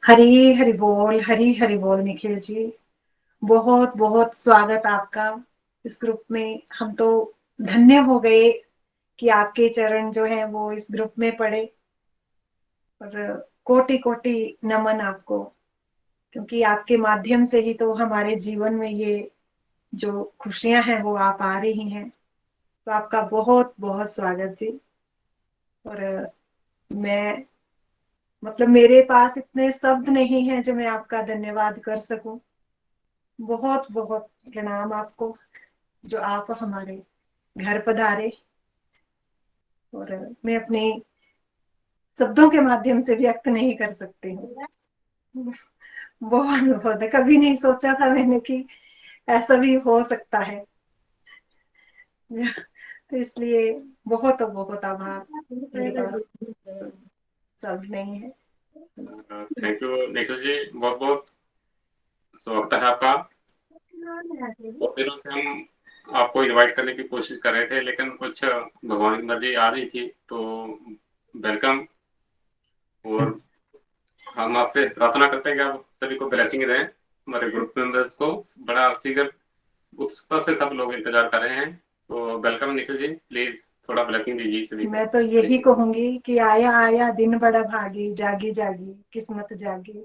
हरी हरि बोल, हरी हरि बोल निखिल जी। बहुत बहुत स्वागत आपका इस ग्रुप में। हम तो धन्य हो गए कि आपके चरण जो हैं वो इस ग्रुप में पड़े। और कोटि कोटि नमन आपको, क्योंकि आपके माध्यम से ही तो हमारे जीवन में ये जो खुशियां हैं वो आप आ रही हैं। तो आपका बहुत बहुत स्वागत जी। और मैं मतलब मेरे पास इतने शब्द नहीं है जो मैं आपका धन्यवाद कर सकूं। बहुत बहुत प्रणाम आपको जो आप हमारे घर पधारे। और मैं अपने शब्दों के माध्यम से व्यक्त नहीं कर सकती हूँ। बहुत बहुत कभी नहीं सोचा था मैंने कि ऐसा भी हो सकता है। तो इसलिए बहुत बहुत आभार। मेरे पास शब्द नहीं है। थैंक यू निखिल जी, बहुत बहुत स्वागत है आपका। बहुत दिनों से हम आपको इनवाइट करने की कोशिश कर रहे थे, लेकिन कुछ भगवान की मर्जी आ रही थी, तो वेलकम। और हम आपसे प्रार्थना करते हैं कि आप सभी को ब्लेसिंग दें। हमारे ग्रुप मेंबर्स को बड़ा शीघ्र उत्सुकता से सब लोग इंतजार कर रहे हैं। तो वेलकम निखिल जी, प्लीज थोड़ा ब्लेसिंग दीजिए सभी मैं को। तो यही कहूंगी कि आया आया दिन बड़ा भागी, जागी जागी किस्मत जागी।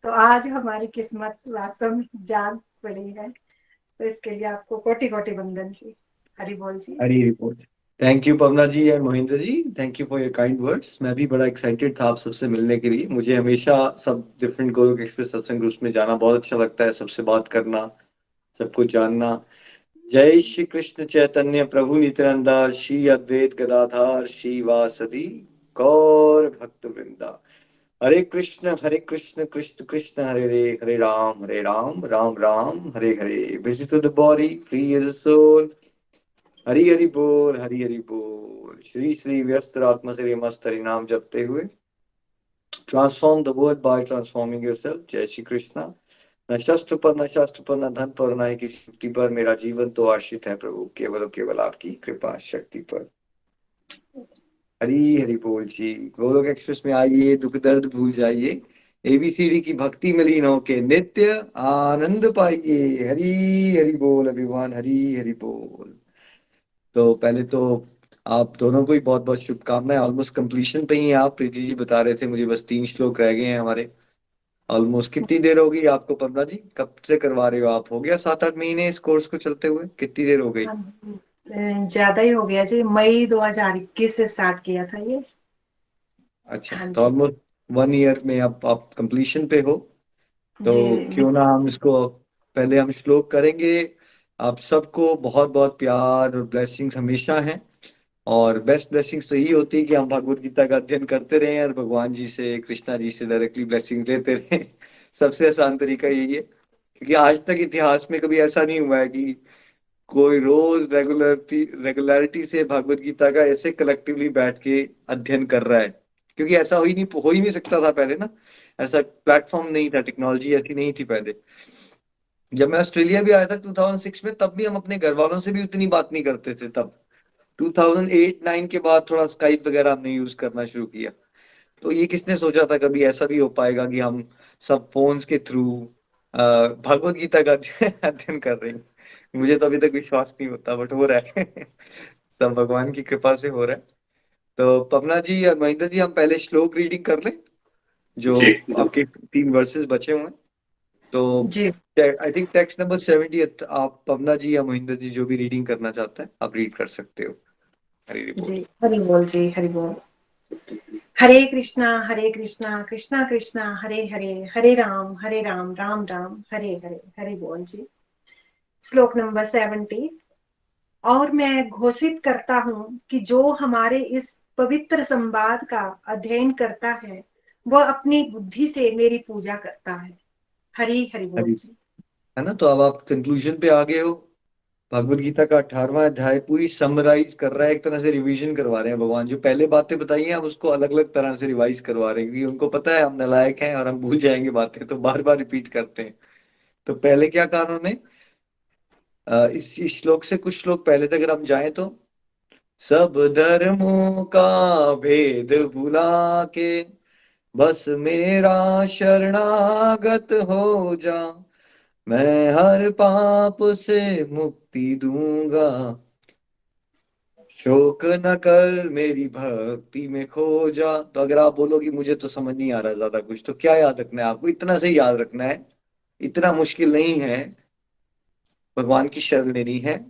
तो आज हमारी किस्मत वास्तव में जाग पड़ी है। तो इसके लिए आपको कोटि कोटि वंदन जी। हरि बोल जी। Hari report. Thank you Pavana ji और Mahendra ji, thank you for your kind words. मैं भी बड़ा एक्साइटेड था आप सबसे मिलने के लिए। मुझे हमेशा सब डिफरेंट गोलोक एक्सप्रेस सत्संग ग्रुप्स में जाना बहुत अच्छा लगता है, सबसे बात करना, सबको जानना। जय श्री कृष्ण चैतन्य प्रभु नित्यानंदा, श्री अद्वैत गदाधार श्री वासदि गौर भक्त वृंदा। Hare Krishna Krishna Krishna Hare Hare Ram Ram Ram Hare Hare. Visit to the body free as soul. Hari Hari बोल। श्री श्री व्यस्त आत्मा से मस्त हरि नाम जपते हुए transform the world by transforming yourself. जय श्री कृष्णा। न शस्त्र पर, न शास्त्र पर, न धन पर, न ही किसी युक्ति पर, मेरा जीवन तो आश्रित है प्रभु केवल और केवल आपकी कृपा शक्ति पर। हरी हरि बोल जी। गोलोक एक्सप्रेस में आइए, दुख दर्द भूल जाइए, एबीसीडी की भक्ति में लीन होके नित्य आनंद पाइए। हरी हरि बोल अभिमान, हरी हरि बोल। तो पहले तो आप दोनों को ही बहुत बहुत शुभकामनाएं। ऑलमोस्ट कंप्लीशन पे ही हैं आप। प्रीति जी बता रहे थे मुझे बस 3 श्लोक रह गए हैं हमारे। ऑलमोस्ट कितनी देर हो गई आपको पवना जी, कब से करवा रहे हो आप? हो गया 7-8 महीने इस कोर्स को चलते हुए? कितनी देर हो गई? हाँ, ज्यादा ही हो गया जी। मई 2021 से स्टार्ट किया था ये। अच्छा, हाँ तो जी। ऑलमोस्ट 1 ईयर में अब आप कंप्लीशन पे हो। जी। तो क्यों ना हम इसको, पहले हम श्लोक करेंगे। आप सबको बहुत बहुत प्यार और ब्लेसिंग्स हमेशा हैं। और बेस्ट ब्लेसिंग्स तो यही होती है कि हम भगवत गीता का अध्ययन करते रहें और भगवान जी से, कृष्णा जी से डायरेक्टली ब्लेसिंग लेते रहें। सबसे आसान तरीका यही है, क्योंकि आज तक इतिहास में कभी ऐसा नहीं हुआ है कि कोई रोज रेगुलरिटी से भगवत गीता का ऐसे कलेक्टिवली बैठ के अध्ययन कर रहा है। क्योंकि ऐसा हो ही नहीं सकता था पहले ना। ऐसा प्लेटफॉर्म नहीं था, टेक्नोलॉजी ऐसी नहीं थी पहले। जब मैं ऑस्ट्रेलिया भी आया था 2006 में, तब भी हम अपने घर वालों से भी उतनी बात नहीं करते थे तब। 2008-9 के बाद थोड़ा स्काइप वगैरह हमने यूज करना शुरू किया। तो ये किसने सोचा था कभी ऐसा भी हो पाएगा कि हम सब फोन्स के थ्रू भगवत गीता का अध्ययन कर रहे हैं। मुझे तो अभी तक विश्वास नहीं होता, बट हो रहा है। सब भगवान की कृपा से हो रहा है। तो पवना जी और महेंद्र जी, हम पहले श्लोक रीडिंग कर लें जो जी। आपके 3 वर्सेस बचे हुए हैं। तो जी। आई थिंक टेक्स्ट नंबर 70, आप पवना जी या महेंद्र जी जो भी रीडिंग करना चाहते हैं आप रीड कर सकते हो। हरी जी। रिपोर्ट। हरि बोल जी। हरि बोल। हरे कृष्णा कृष्णा कृष्णा हरे हरे, हरे राम राम राम हरे हरे। हरि बोल जी। श्लोक नंबर 70। और मैं घोषित करता हूँ कि जो हमारे इस पवित्र संवाद का अध्ययन करता है वह अपनी बुद्धि से मेरी पूजा करता है। हरि हरि बोल हरी, जी। है ना? तो अब आप कंक्लूजन पे आ गए हो। भगवत गीता का 18वां अध्याय पूरी समराइज कर रहा है, एक तरह से रिवीजन करवा रहे हैं भगवान। जो पहले बातें बताई हैं, अब उसको अलग अलग तरह से रिवाइज करवा रहे हैं, क्योंकि उनको पता है हम नालायक हैं और हम भूल जाएंगे बातें, तो बार बार रिपीट करते हैं। तो पहले क्या कहा उन्होंने? इस श्लोक से कुछ श्लोक पहले तक अगर हम जाएं तो, सब धर्मों का भेद भुला के बस मेरा शरणागत हो जा, मैं हर पाप से मुक्ति दूंगा, शोक न कर मेरी भक्ति में खो जा। तो अगर आप बोलो कि मुझे तो समझ नहीं आ रहा ज्यादा कुछ, तो क्या याद रखना है आपको? इतना से ही याद रखना है, इतना मुश्किल नहीं है। भगवान की शरण लेनी है।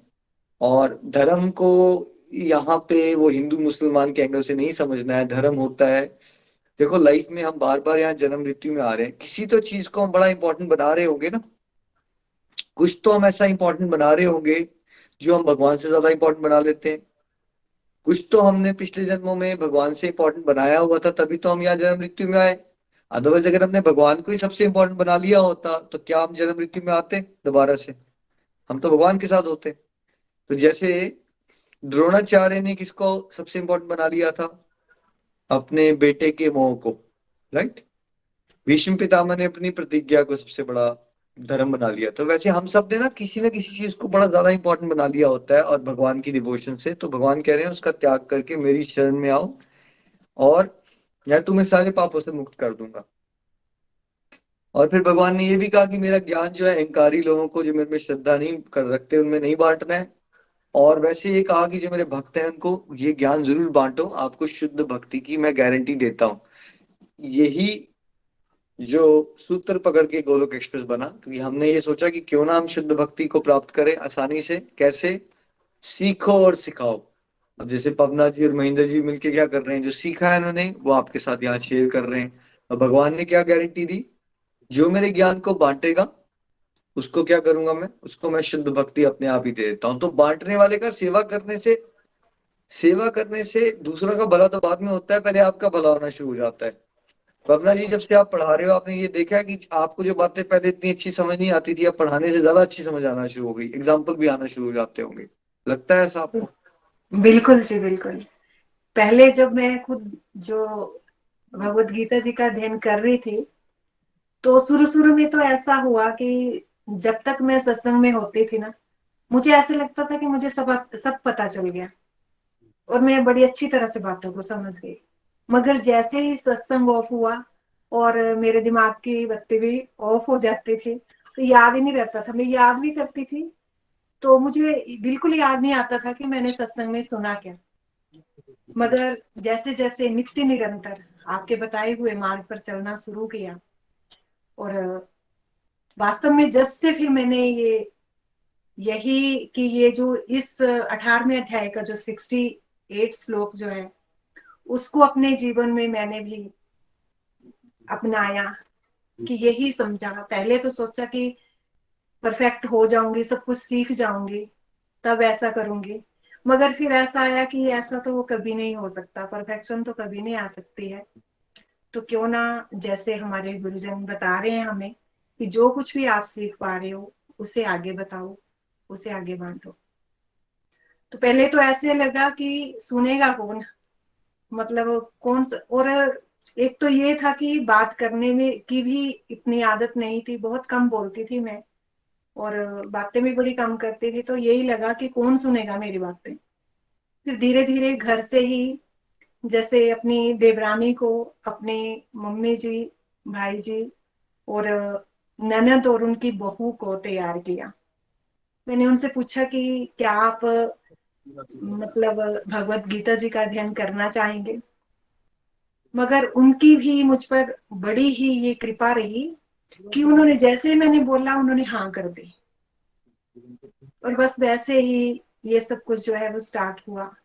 और धर्म को यहाँ पे वो हिंदू मुसलमान के एंगल से नहीं समझना है। धर्म होता है, देखो लाइफ में हम बार बार यहाँ जन्म मृत्यु में आ रहे हैं, किसी तो चीज को हम बड़ा इंपॉर्टेंट बना रहे होंगे ना। कुछ तो हम ऐसा इंपॉर्टेंट बना रहे होंगे जो हम भगवान से ज्यादा इंपॉर्टेंट बना लेते हैं। कुछ तो हमने पिछले जन्मों में भगवान से इंपॉर्टेंट बनाया हुआ था, तभी तो हम यहाँ जन्म मृत्यु में आए। अदरवाइज अगर हमने भगवान को ही सबसे इंपॉर्टेंट बना लिया होता तो क्या हम जन्म मृत्यु में आते दोबारा से? हम तो भगवान के साथ होते। तो जैसे द्रोणाचार्य ने किसको सबसे इंपॉर्टेंट बना लिया था? अपने बेटे के मोह को, राइट। भीष्म पितामह ने अपनी प्रतिज्ञा को सबसे बड़ा धर्म बना लिया। तो वैसे हम सब ने ना किसी चीज को बड़ा ज्यादा इंपॉर्टेंट बना लिया होता है, और भगवान की डिवोशन से। तो भगवान कह रहे हैं उसका त्याग करके मेरी शरण में आओ, और मैं तुम्हें सारे पापों से मुक्त कर दूंगा। और फिर भगवान ने ये भी कहा कि मेरा ज्ञान जो है अहंकारी लोगों को, जो मेरे में श्रद्धा नहीं कर रखते, उनमें नहीं बांटना है। और वैसे ये कहा कि जो मेरे भक्त हैं उनको ये ज्ञान जरूर बांटो, आपको शुद्ध भक्ति की मैं गारंटी देता हूँ। यही जो सूत्र पकड़ के गोलोक एक्सप्रेस बना, क्योंकि हमने ये सोचा कि क्यों ना हम शुद्ध भक्ति को प्राप्त करें आसानी से। कैसे? सीखो और सिखाओ। अब जैसे पवना जी और महेंद्र जी मिलके क्या कर रहे हैं, जो सीखा है उन्होंने वो आपके साथ यहाँ शेयर कर रहे हैं। और भगवान ने क्या गारंटी दी? जो मेरे ज्ञान को बांटेगा उसको क्या करूंगा मैं? उसको मैं शुद्ध भक्ति अपने आप ही दे देता हूँ। तो बांटने वाले का सेवा करने से दूसरों का भला तो बाद में होता है, पहले आपका भला होना शुरू हो जाता है। भावना जी, जब से आप पढ़ा रहे हो, आपने ये देखा है कि आपको जो बातें पहले इतनी अच्छी समझ नहीं आती थी, अब पढ़ाने से ज्यादा अच्छी समझ आना शुरू हो गई, एग्जाम्पल भी आना शुरू हो जाते होंगे। लगता है ऐसा आपको? बिल्कुल जी, बिल्कुल। पहले जब मैं खुद जो भगवत गीता जी का अध्ययन कर रही थी, तो शुरू शुरू में तो ऐसा हुआ कि जब तक मैं सत्संग में होती थी ना, मुझे ऐसे लगता था कि मुझे सब सब पता चल गया और मैं बड़ी अच्छी तरह से बातों को समझ गई। मगर जैसे ही सत्संग ऑफ हुआ और मेरे दिमाग की बत्ती भी ऑफ हो जाती थी, तो याद ही नहीं रहता था। मैं याद भी करती थी तो मुझे बिल्कुल याद नहीं आता था कि मैंने सत्संग में सुना क्या। मगर जैसे जैसे नित्य निरंतर आपके बताए हुए मार्ग पर चलना शुरू किया, और वास्तव में जब से फिर मैंने यही कि ये जो इस 18वें अध्याय का जो 68 श्लोक जो है, उसको अपने जीवन में मैंने भी अपनाया। कि यही समझा, पहले तो सोचा कि परफेक्ट हो जाऊंगी, सब कुछ सीख जाऊंगी, तब ऐसा करूंगी। मगर फिर ऐसा आया कि ऐसा तो कभी नहीं हो सकता, परफेक्शन तो कभी नहीं आ सकती है। तो क्यों ना, जैसे हमारे गुरुजन बता रहे हैं हमें, कि जो कुछ भी आप सीख पा रहे हो उसे आगे बताओ, उसे आगे बांटो। तो पहले तो ऐसे लगा कि सुनेगा कौन, मतलब कौन सा। और एक तो ये था कि बात करने में की भी इतनी आदत नहीं थी, बहुत कम बोलती थी मैं, और बातें भी बड़ी कम करती थी। तो यही लगा कि कौन सुनेगा मेरी बातें। फिर धीरे धीरे घर से ही, जैसे अपनी देवरानी को अपने मम्मी जी, भाई जी और ननद और उनकी बहू को तैयार किया। मैंने उनसे पूछा कि क्या आप मतलब भगवत गीता जी का अध्ययन करना चाहेंगे। मगर उनकी भी मुझ पर बड़ी ही ये कृपा रही कि उन्होंने जैसे मैंने बोला उन्होंने हाँ कर दी। और बस वैसे ही ये सब कुछ जो है वो स्टार्ट हुआ,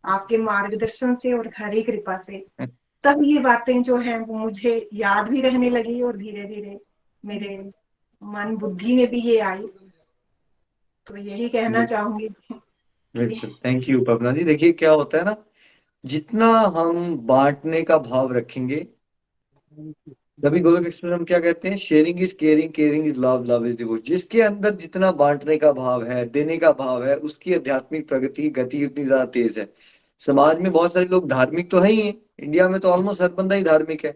आपके मार्गदर्शन से और हरी कृपा से। तब ये बातें जो हैं वो मुझे याद भी रहने लगी, और धीरे धीरे मेरे मन बुद्धि में भी ये आई। तो यही कहना चाहूंगी कि बिल्कुल, थैंक यू पवना जी। देखिए क्या होता है ना, जितना हम बांटने का भाव रखेंगे, तभी गोलोक एक्सप्रेस हम क्या कहते हैं, sharing is caring, caring is love, love is devotion. जिसके अंदर जितना बांटने का भाव है, देने का भाव है, उसकी आध्यात्मिक प्रगति की गति उतनी ज्यादा तेज है। समाज में बहुत सारे लोग धार्मिक तो है ही है, इंडिया में तो ऑलमोस्ट हर बंदा ही धार्मिक है।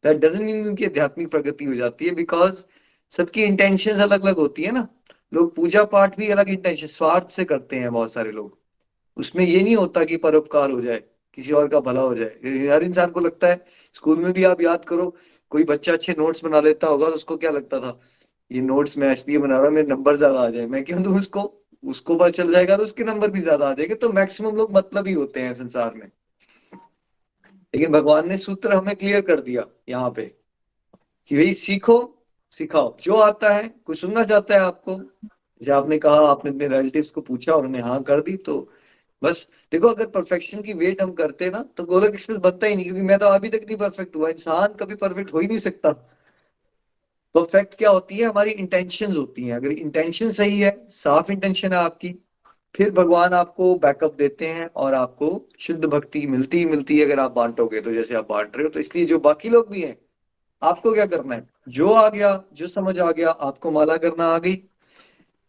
दैट डजंट मीन उनकी आध्यात्मिक प्रगति हो जाती है, बिकॉज सबकी इंटेंशंस अलग अलग होती है ना। लोग पूजा पाठ भी अलग इंटेंशन, स्वार्थ से करते हैं बहुत सारे लोग। उसमें ये नहीं होता कि परोपकार हो जाए। किसी और का भला हो जाए। हर इंसान को लगता है, स्कूल में भी आप याद करो, कोई बच्चा अच्छे नोट्स बना लेता होगा तो उसको क्या लगता था, ये नोट्स मैं इसलिए बना रहा हूँ मेरे नंबर ज्यादा आ जाए, मैं क्यों दूं उसको, उसको पता चल जाएगा तो उसके नंबर भी ज्यादा आ जाएंगे। तो मैक्सिमम लोग मतलब ही होते हैं संसार में। लेकिन भगवान ने सूत्र हमें क्लियर कर दिया यहाँ पे कि भाई सीखो सिखाओ, जो आता है। कुछ सुनना चाहता है आपको, जैसे आपने कहा आपने अपने रिलेटिव्स को पूछा और उन्होंने हाँ कर दी, तो बस देखो, अगर परफेक्शन की वेट हम करते ना तो गोलक एक्सप्रेस बनता ही नहीं, क्योंकि मैं तो अभी तक नहीं परफेक्ट हुआ, इंसान कभी परफेक्ट हो ही नहीं सकता। परफेक्ट क्या होती है, हमारी इंटेंशंस होती हैं। अगर इंटेंशन सही है, साफ इंटेंशन है आपकी, फिर भगवान आपको बैकअप देते हैं और आपको शुद्ध भक्ति मिलती ही मिलती है, अगर आप बांटोगे तो जैसे आप बांट रहे हो। तो इसलिए जो बाकी लोग भी हैं, आपको क्या करना है, जो आ गया, जो समझ आ गया, आपको माला करना आ गई।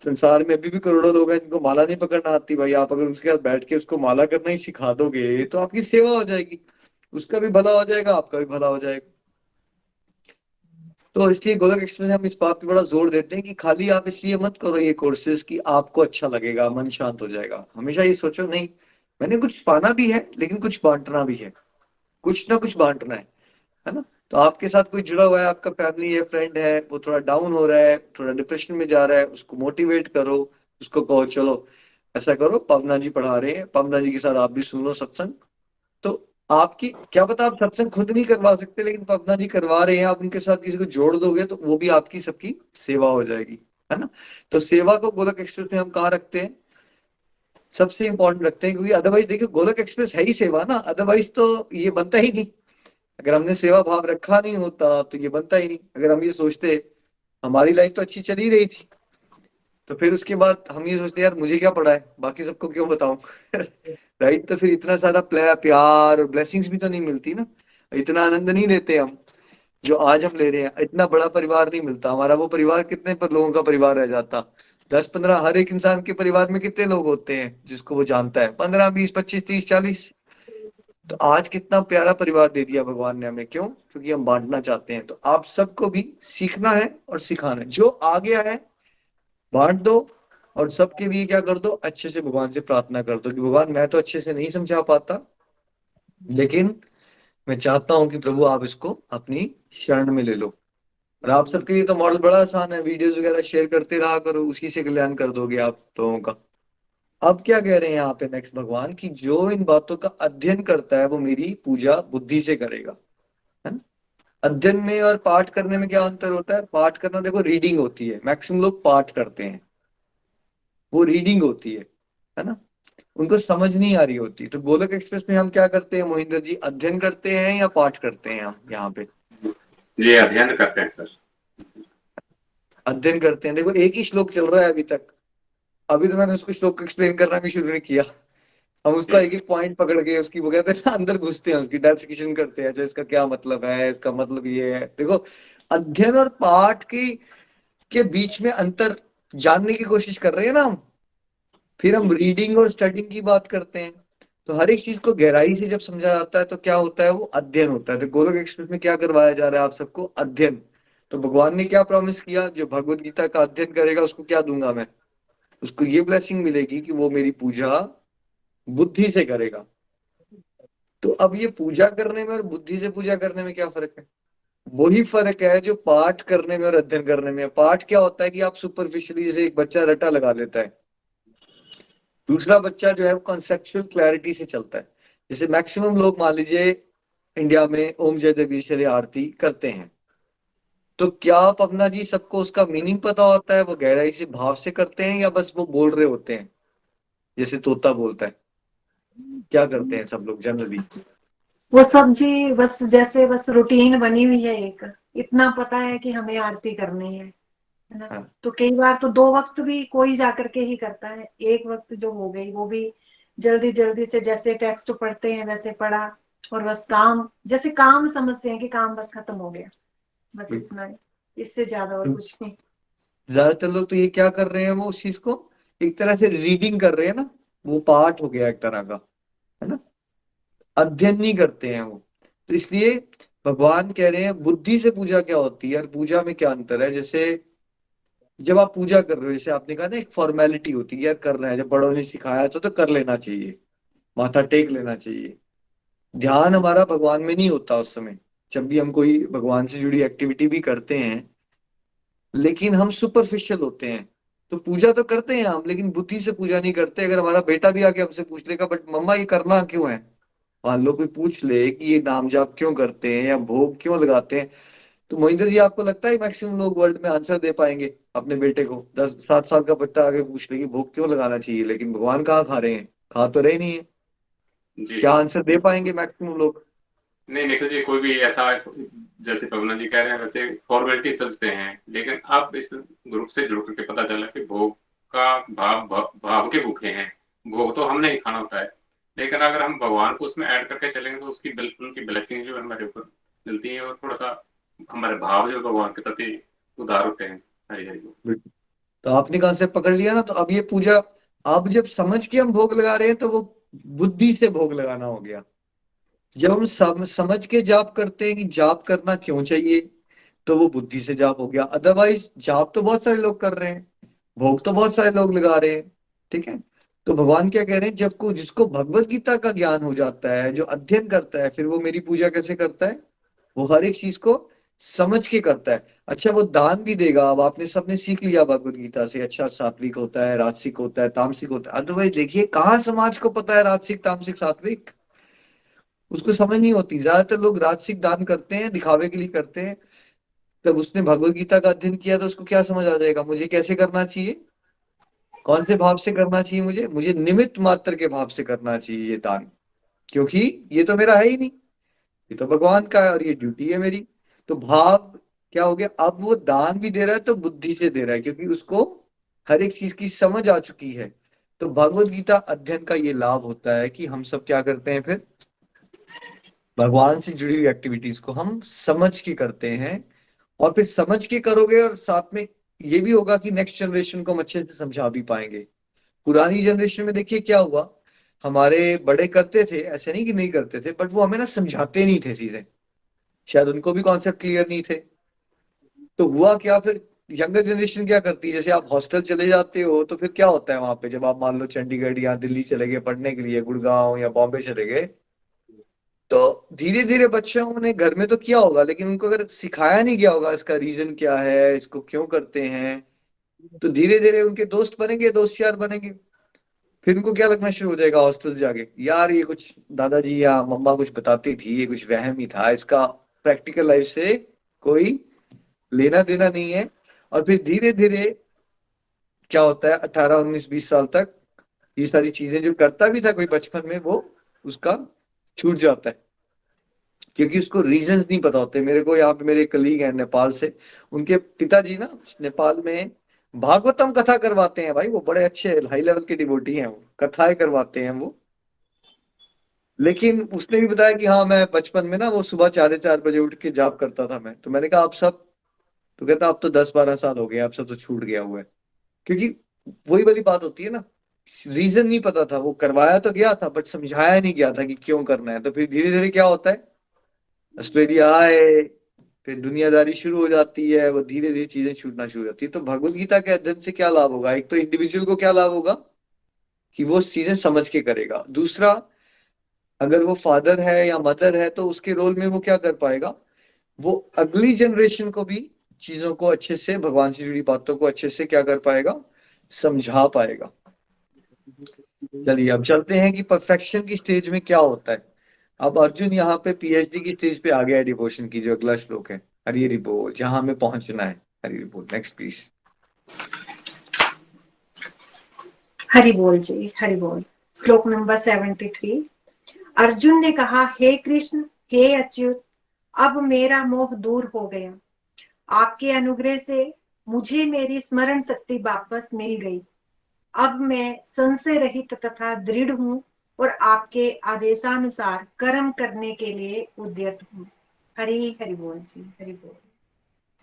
संसार में अभी भी करोड़ों लोग हैं जिनको माला नहीं पकड़ना आती, भाई आप अगर उसके साथ बैठ के उसको माला करना ही सिखा दोगे तो आपकी सेवा हो जाएगी, उसका भी भला हो जाएगा, आपका भी भला हो जाएगा। तो इसलिए गोलक एक्सप्रेस में हम इस बात पे बड़ा जोर देते हैं कि खाली आप इसलिए मत करो ये कोर्सेज कि आपको अच्छा लगेगा, मन शांत हो जाएगा। हमेशा ये सोचो, नहीं, मैंने कुछ पाना भी है लेकिन कुछ बांटना भी है, कुछ ना कुछ बांटना है ना। तो आपके साथ कोई जुड़ा हुआ है, आपका फैमिली है, फ्रेंड है, वो थोड़ा डाउन हो रहा है, थोड़ा डिप्रेशन में जा रहा है, उसको मोटिवेट करो, उसको कहो चलो ऐसा करो, पवना जी पढ़ा रहे हैं, पवना जी के साथ आप भी सुन लो सत्संग। तो आपकी क्या पता, आप सत्संग खुद नहीं करवा सकते लेकिन पवना जी करवा रहे हैं, आप उनके साथ किसी को जोड़ दोगे तो वो भी आपकी सबकी सेवा हो जाएगी, है ना। तो सेवा को गोलक एक्सप्रेस में हम कहाँ रखते हैं, सबसे इंपॉर्टेंट रखते हैं, क्योंकि अदरवाइज देखिए गोलक एक्सप्रेस है ही सेवा ना, अदरवाइज तो ये बनता ही नहीं। अगर हमने सेवा भाव रखा नहीं होता तो ये बनता ही नहीं। अगर हम ये सोचते हमारी लाइफ तो अच्छी चली रही थी, तो फिर उसके बाद हम ये सोचते यार मुझे क्या पड़ा है, बाकी सबको क्यों बताऊं राइट। तो फिर इतना सारा प्यार और ब्लेसिंग्स भी तो नहीं मिलती ना, इतना आनंद नहीं लेते हम जो आज हम ले रहे हैं। इतना बड़ा परिवार नहीं मिलता हमारा, वो परिवार कितने पर लोगों का परिवार रह जाता, 10-15, हर एक इंसान के परिवार में कितने लोग होते हैं जिसको वो जानता है, 15, 20, 25, 30, 40। तो आज कितना प्यारा परिवार दे दिया भगवान ने हमें, क्यों, क्योंकि हम बांटना चाहते हैं। तो आप सबको भी सीखना है और सिखाना है, जो आ गया है बांट दो, और सबके लिए क्या कर दो, अच्छे से भगवान से प्रार्थना कर दो कि भगवान मैं तो अच्छे से नहीं समझा पाता, लेकिन मैं चाहता हूं कि प्रभु आप इसको अपनी शरण में ले लो। और आप सबके लिए तो मॉडल बड़ा आसान है, वीडियोस वगैरह शेयर करते रहा करो, उसी से कल्याण कर दोगे आप लोगों का। अब क्या कह रहे हैं यहाँ पे नेक्स्ट भगवान, कि जो इन बातों का अध्ययन करता है वो मेरी पूजा बुद्धि से करेगा, है ना। अध्ययन में और पाठ करने में क्या अंतर होता है, पाठ करना देखो रीडिंग होती है, मैक्सिमम लोग पाठ करते हैं, वो रीडिंग होती है ना, उनको समझ नहीं आ रही होती। तो गोलक एक्सप्रेस में हम क्या करते हैं मोहिंदर जी, अध्ययन करते हैं या पाठ करते हैं हम यहाँ पे, ये अध्ययन करते हैं सर। अध्ययन करते हैं। देखो एक ही श्लोक चल रहा है अभी तक, अभी तो मैंने उसको श्लोक एक्सप्लेन करना भी शुरू नहीं किया, हम उसका एक एक पॉइंट पकड़ के उसकी वो कहते हैं ना अंदर घुसते हैं, उसकी डायसेक्शन करते हैं, अच्छा इसका क्या मतलब है, इसका मतलब ये है। देखो अध्ययन और पाठ के बीच में अंतर जानने की कोशिश कर रहे हैं ना हम, फिर हम रीडिंग और स्टडिंग की बात करते हैं। तो हर एक चीज को गहराई से जब समझा जाता है तो क्या होता है, वो अध्ययन होता है। तो गोलोक एक्सप्रेस में क्या करवाया जा रहा है आप सबको, अध्ययन। तो भगवान ने क्या प्रॉमिस किया, जो भगवत गीता का अध्ययन करेगा उसको क्या दूंगा मैं, उसको ये ब्लेसिंग मिलेगी कि वो मेरी पूजा बुद्धि से करेगा। तो अब ये पूजा करने में और बुद्धि से पूजा करने में क्या फर्क है, वही फर्क है जो पाठ करने में और अध्ययन करने में है। पाठ क्या होता है कि आप सुपरफिशियली, जैसे एक बच्चा रटा लगा लेता है, दूसरा बच्चा जो है वो कॉन्सेप्चुअल क्लैरिटी से चलता है। जैसे मैक्सिमम लोग मान लीजिए इंडिया में ओम जय जगदीश्वरी आरती करते हैं, तो क्या पवना जी सबको उसका मीनिंग पता होता है, वो गहराई से भाव से करते हैं, या बस वो बोल रहे होते हैं जैसे तोता बोलता है, क्या करते हैं सब लोग जनरली। वो सब जी बस जैसे बस रूटीन बनी हुई है, एक इतना पता है कि हमें आरती करनी है ना। हाँ, तो कई बार तो 2 वक्त भी कोई जाकर के ही करता है, एक वक्त जो हो गई वो भी जल्दी जल्दी से, जैसे टेक्स्ट पढ़ते हैं वैसे पढ़ा, और बस काम, जैसे काम समझते हैं कि काम बस खत्म हो गया, बस इतना ही, इससे ज्यादा और कुछ नहीं। ज्यादातर लोग तो ये क्या कर रहे हैं, वो उस चीज को एक तरह से रीडिंग कर रहे हैं ना, वो पाठ हो गया एक तरह का, है ना, अध्ययन नहीं करते हैं वो। तो इसलिए भगवान कह रहे हैं बुद्धि से पूजा क्या होती है और पूजा में क्या अंतर है। जैसे जब आप पूजा कर रहे हो, जैसे आपने कहा ना एक फॉर्मेलिटी होती है, यार करना है, जब बड़ों ने सिखाया तो कर लेना चाहिए, माथा टेक लेना चाहिए। ध्यान हमारा भगवान में नहीं होता उस समय, जब भी हम कोई भगवान से जुड़ी एक्टिविटी भी करते हैं, लेकिन हम सुपरफिशियल होते हैं। तो पूजा तो करते हैं हम, लेकिन बुद्धि से पूजा नहीं करते। अगर हमारा बेटा भी आके हमसे पूछ लेगा, बट मम्मा ये करना क्यों है, मान लो कोई पूछ ले कि ये नाम जाप क्यों करते हैं या भोग क्यों लगाते हैं, तो मोहिंदर जी आपको लगता है मैक्सिमम लोग वर्ल्ड में आंसर दे पाएंगे अपने बेटे को? 10-7 साल का बच्चा आगे पूछ ले कि भोग क्यों लगाना चाहिए, लेकिन भगवान कहाँ खा रहे हैं, खा तो रहे नहीं है, जी क्या आंसर दे पाएंगे मैक्सिमम लोग? नहीं निखिल जी, कोई भी ऐसा जैसे पवना जी कह रहे हैं वैसे फॉर्मेलिटी समझते हैं, लेकिन अब इस ग्रुप से जुड़ करके पता चला कि भोग का भाव के भूखे हैं। भोग तो हमने ही खाना होता है, लेकिन अगर हम भगवान को उसमें ऐड करके चलेंगे तो उसकी उनकी ब्लेसिंग जो है हमारे ऊपर मिलती है, और थोड़ा सा हमारे भाव जो भगवान के प्रति उदार होते हैं। हरी हरी बोल। तो आपने कॉन्सेप्ट पकड़ लिया ना। तो अब ये पूजा, अब जब समझ के हम भोग लगा रहे हैं तो वो बुद्धि से भोग लगाना हो गया। जब हम समझ के जाप करते हैं कि जाप करना क्यों चाहिए, तो वो बुद्धि से जाप हो गया। अदरवाइज जाप तो बहुत सारे लोग कर रहे हैं, भोग तो बहुत सारे लोग लगा रहे हैं, ठीक है। तो भगवान क्या कह रहे हैं, जब को जिसको भगवत गीता का ज्ञान हो जाता है, जो अध्ययन करता है, फिर वो मेरी पूजा कैसे करता है, वो हर एक चीज को समझ के करता है। अच्छा वो दान भी देगा। अब आपने सबने सीख लिया भगवत गीता से, अच्छा सात्विक होता है, राजसिक होता है, तामसिक होता है। अदरवाइज देखिए कहाँ समाज को पता है राजसिक, तामसिक, सात्विक, उसको समझ नहीं होती। ज्यादातर लोग राजसिक दान करते हैं, दिखावे के लिए करते हैं। तब उसने भगवत गीता का अध्ययन किया तो उसको क्या समझ आ जाएगा, मुझे कैसे करना चाहिए, कौन से भाव से करना चाहिए, मुझे मुझे निमित्त मात्र के भाव से करना चाहिए ये दान, क्योंकि ये तो मेरा है ही नहीं, ये तो भगवान का है और ये ड्यूटी है मेरी। तो भाव क्या हो गया, अब वो दान भी दे रहा है तो बुद्धि से दे रहा है, क्योंकि उसको हर एक चीज की समझ आ चुकी है। तो भगवत गीता अध्ययन का ये लाभ होता है कि हम सब क्या करते हैं, फिर भगवान से जुड़ी हुई एक्टिविटीज को हम समझ के करते हैं। और फिर समझ के करोगे और साथ में ये भी होगा कि नेक्स्ट जनरेशन को हम अच्छे से समझा भी पाएंगे। पुरानी जनरेशन में देखिए क्या हुआ, हमारे बड़े करते थे, ऐसे नहीं कि नहीं करते थे, बट वो हमें ना समझाते नहीं थे चीजें, शायद उनको भी कॉन्सेप्ट क्लियर नहीं थे। तो हुआ क्या फिर, यंगर जनरेशन क्या करती है, जैसे आप हॉस्टल चले जाते हो तो फिर क्या होता है वहां पे, जब आप मान लो चंडीगढ़ या दिल्ली चले गए पढ़ने के लिए, गुड़गांव या बॉम्बे चले गए, तो धीरे धीरे बच्चों ने घर में तो किया होगा, लेकिन उनको अगर सिखाया नहीं गया होगा इसका रीजन क्या है, इसको क्यों करते हैं, तो धीरे धीरे उनके दोस्त बनेंगे, दोस्त यार बनेंगे। फिर उनको क्या लगना शुरू हो जाएगा हॉस्टल जाके, यार ये कुछ दादाजी या मम्मा कुछ बताती थी, ये कुछ वहम ही था, इसका प्रैक्टिकल लाइफ से कोई लेना देना नहीं है। और फिर धीरे धीरे क्या होता है, 18 19 20 साल तक ये सारी चीजें जो करता भी था कोई बचपन में, वो उसका छूट जाता है, क्योंकि उसको रीजंस नहीं पता होते। मेरे को यहाँ पे मेरे कलीग हैं नेपाल से, उनके पिताजी ना नेपाल में भागवतम कथा करवाते हैं भाई, वो बड़े अच्छे हाई लेवल के डिवोटी हैं, वो कथाएं करवाते हैं वो। लेकिन उसने भी बताया कि हाँ मैं बचपन में ना वो सुबह 4:30 बजे उठ के जाप करता था मैं। तो मैंने कहा आप सब, तो कहता अब तो 10 12 साल हो गए, अब सब तो छूट गया हुआ है। क्योंकि वही वाली बात होती है ना, रीजन नहीं पता था, वो करवाया तो गया था बट समझाया नहीं गया था कि क्यों करना है। तो फिर धीरे धीरे क्या होता है, ऑस्ट्रेलिया आए, फिर दुनियादारी शुरू हो जाती है, वो धीरे धीरे चीजें छूटना शुरू हो जाती है। तो भगवत गीता के अध्ययन से क्या लाभ होगा, एक तो इंडिविजुअल को क्या लाभ होगा कि वो चीजें समझ के करेगा। दूसरा, अगर वो फादर है या मदर है तो उसके रोल में वो क्या कर पाएगा, वो अगली जनरेशन को भी चीजों को अच्छे से, भगवान से जुड़ी बातों को अच्छे से क्या कर पाएगा, समझा पाएगा। चलिए अब चलते हैं कि परफेक्शन की स्टेज में क्या होता है। अब अर्जुन यहाँ पे पीएचडी की स्टेज पे आ गया है डिवोशन की, जो अगला श्लोक है, हरि हरि बोल, जहां हमें पहुंचना है। हरि हरि बोल, नेक्स्ट प्लीज। हरि बोल जी, हरि बोल। श्लोक नंबर 73। अर्जुन ने कहा, हे कृष्ण, हे अच्युत, अब मेरा मोह दूर हो गया। आपके अनुग्रह से मुझे मेरी स्मरण शक्ति वापस मिल गई। अब मैं संशय रहित तथा दृढ़ हूँ और आपके आदेशानुसार कर्म करने के लिए उद्यत हूँ। हरि हरि बोल जी, हरि बोल।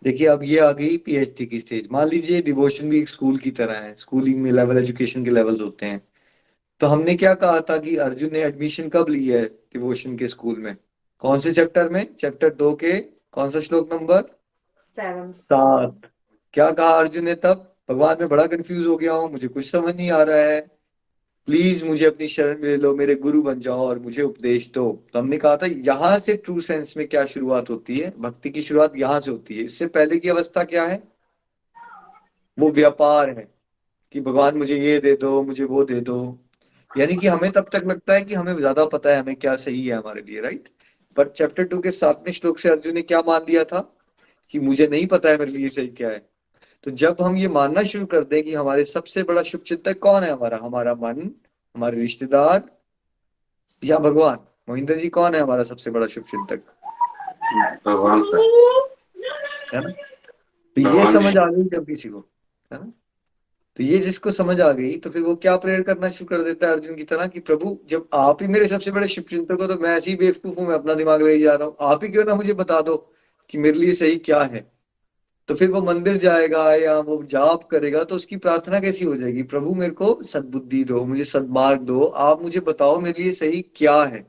देखिए अब ये आ गई पीएचडी की स्टेज। मान लीजिए डिवोशन भी एक स्कूल की तरह है, स्कूलिंग में लेवल, एजुकेशन के लेवल्स होते हैं। तो हमने क्या कहा था कि अर्जुन ने एडमिशन कब ली है डिवोशन के स्कूल में, कौन से चैप्टर में, चैप्टर 2 के कौन सा श्लोक नंबर 7। 7। क्या कहा अर्जुन ने तब, भगवान मैं बड़ा कंफ्यूज हो गया हूँ, मुझे कुछ समझ नहीं आ रहा है। प्लीज मुझे अपनी शरण में ले लो, मेरे गुरु बन जाओ और मुझे उपदेश दो। तो हमने कहा था यहां से ट्रू सेंस में क्या शुरुआत होती है, भक्ति की शुरुआत यहां से होती है। इससे पहले की अवस्था क्या है, वो व्यापार है कि भगवान मुझे ये दे दो, मुझे वो दे दो। यानी कि हमें तब तक लगता है कि हमें ज्यादा पता है हमें क्या सही है हमारे लिए, राइट। बट चैप्टर 2 के 7वें श्लोक से अर्जुन ने क्या मान लिया था कि मुझे नहीं पता है मेरे लिए सही क्या है। तो जब हम ये मानना शुरू कर दें कि हमारे सबसे बड़ा शुभ चिंतक कौन है, हमारा हमारा मन, हमारे रिश्तेदार या भगवान, मोहिंदर जी कौन है हमारा सबसे बड़ा शुभ चिंतक, भगवान सर, है ना। तो ये भगवान जी। समझ आ गई जब किसी को, है ना। तो ये जिसको समझ आ गई तो फिर वो क्या प्रेयर करना शुरू कर देता है अर्जुन की तरह कि प्रभु जब आप ही मेरे सबसे बड़े शुभ चिंतक हो तो मैं ऐसी बेवकूफ हूं, मैं अपना दिमाग ले जा रहा हूँ, आप ही क्यों ना मुझे बता दो कि मेरे लिए सही क्या है। तो फिर वो मंदिर जाएगा या वो जाप करेगा तो उसकी प्रार्थना कैसी हो जाएगी, प्रभु मेरे को सद्बुद्धि दो, मुझे सद्मार्ग दो, आप मुझे बताओ मेरे लिए सही क्या है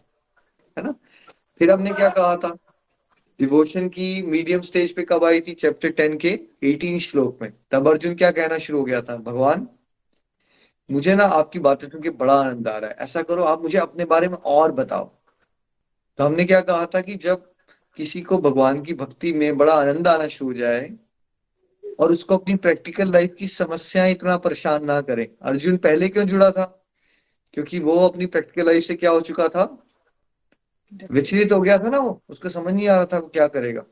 ना। फिर हमने क्या कहा था, डिवोशन की मीडियम स्टेज पे कब आई थी, चैप्टर 10 के 18 श्लोक में। तब अर्जुन क्या कहना शुरू हो गया था, भगवान मुझे ना आपकी बातें सुन के बड़ा आनंद आ रहा है, ऐसा करो आप मुझे अपने बारे में और बताओ। तो हमने क्या कहा था कि जब किसी को भगवान की भक्ति में बड़ा आनंद आना शुरू हो जाए और उसको अपनी प्रैक्टिकल लाइफ की समस्याएं इतना परेशान ना करें। अर्जुन पहले क्यों जुड़ा था, क्योंकि वो अपनी प्रैक्टिकल लाइफ से क्या हो चुका था, विचलित हो गया था ना, वो उसको समझ नहीं आ रहा था वो क्या करेगा,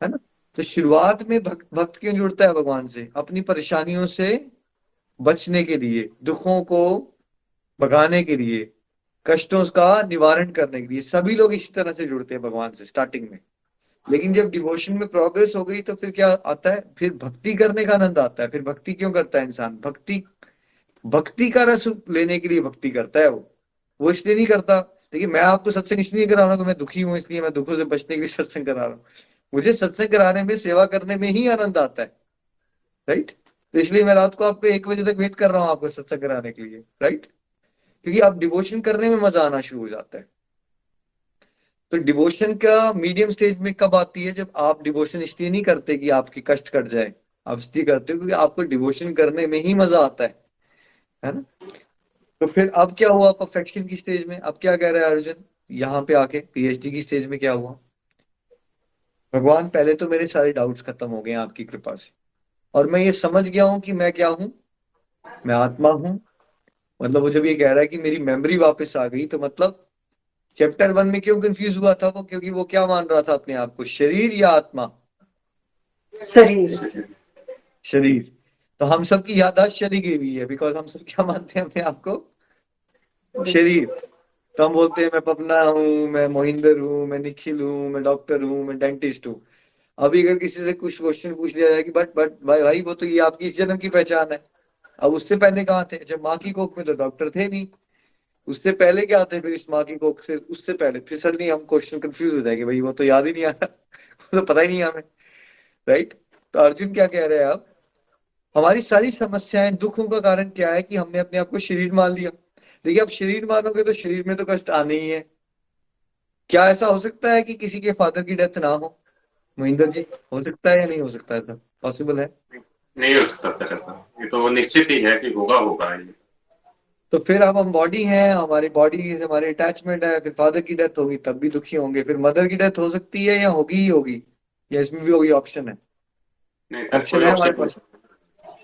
है ना। तो शुरुआत में भक्त क्यों जुड़ता है भगवान से, अपनी परेशानियों से बचने के लिए, दुखों को भगाने के लिए, कष्टों का निवारण करने के लिए। सभी लोग इसी तरह से जुड़ते हैं भगवान से स्टार्टिंग में। लेकिन जब डिवोशन में प्रोग्रेस हो गई तो फिर क्या आता है, फिर भक्ति करने का आनंद आता है। फिर भक्ति क्यों करता है इंसान, भक्ति भक्ति का रस लेने के लिए भक्ति करता है वो इसलिए नहीं करता। देखिए मैं आपको सत्संग इसलिए करा रहा हूँ कि मैं दुखी हूँ, इसलिए मैं दुखों से बचने के लिए सत्संग करा रहा हूँ। मुझे सत्संग कराने में, सेवा करने में ही आनंद आता है, राइट। तो इसलिए मैं रात को आपको 1 बजे तक वेट कर रहा हूँ आपको सत्संग कराने के लिए, राइट। क्योंकि आप डिवोशन करने में मजा आना शुरू हो जाता है। तो डिवोशन का मीडियम स्टेज में कब आती है, जब आप डिवोशन इसलिए नहीं करते कि आपके कष्ट कट जाए, आप इसलिए करते हो क्योंकि आपको डिवोशन करने में ही मजा आता है ना। तो फिर अब क्या हुआ परफेक्शन की स्टेज में, अब क्या कह रहा है अर्जुन यहाँ पे आके, पीएचडी की स्टेज में क्या हुआ, भगवान पहले तो मेरे सारे डाउट्स खत्म हो गए हैं आपकी कृपा से, और मैं ये समझ गया हूँ कि मैं क्या हूँ, मैं आत्मा हूँ। मतलब वो जब ये कह रहा है कि मेरी मेमोरी वापस आ गई, तो मतलब चैप्टर 1 में क्यों कंफ्यूज हुआ था वो, क्योंकि वो क्या मान रहा था अपने आप को, शरीर या आत्मा, शरीर। शरीर। तो हम सबकी याददाश्त चली गई हुई है, बिकॉज हम सब क्या मानते हैं अपने आप को, शरीर। तो हम बोलते हैं मैं पपना हूँ, मैं मोहिंदर हूँ, मैं निखिल हूँ, मैं डॉक्टर हूँ, मैं डेंटिस्ट हूँ। अभी अगर किसी से कुछ क्वेश्चन पूछ लिया जाए कि बट भाई भाई वो तो ये आपकी इस जन्म की पहचान है। अब उससे पहले कहाँ थे, जब माँ की कोख में तो डॉक्टर थे नहीं, उससे पहले क्या थे, फिर इस माँ की कोख से उससे पहले, फिर सडनली हम क्वेश्चन कंफ्यूज हो जाएंगे, भाई वो तो याद ही नहीं आ रहा वो तो पता ही नहीं हमें, राइट। तो अर्जुन क्या कह रहे हैं, अब हमारी सारी समस्याएं, दुखों का कारण क्या है कि हमने अपने आप को शरीर मान लिया। देखिए अब शरीर मानोगे तो शरीर में तो कष्ट आने ही है। क्या ऐसा हो सकता है कि किसी के फादर की डेथ ना हो, महेंद्र जी, हो सकता है या नहीं हो सकता, ऐसा पॉसिबल है। नहीं हो सकता सर ऐसा, ये तो निश्चित ही है कि होगा होगा ये। तो फिर अब हम बॉडी हैं, हमारी बॉडी से हमारे अटैचमेंट है, फिर फादर की डेथ होगी तब भी दुखी होंगे, फिर मदर की डेथ हो सकती है या होगी ही होगी, या इसमें भी होगी, ऑप्शन है, नहीं सर, ऑप्शन कोई है हमारे ऑप्शन नहीं। पास,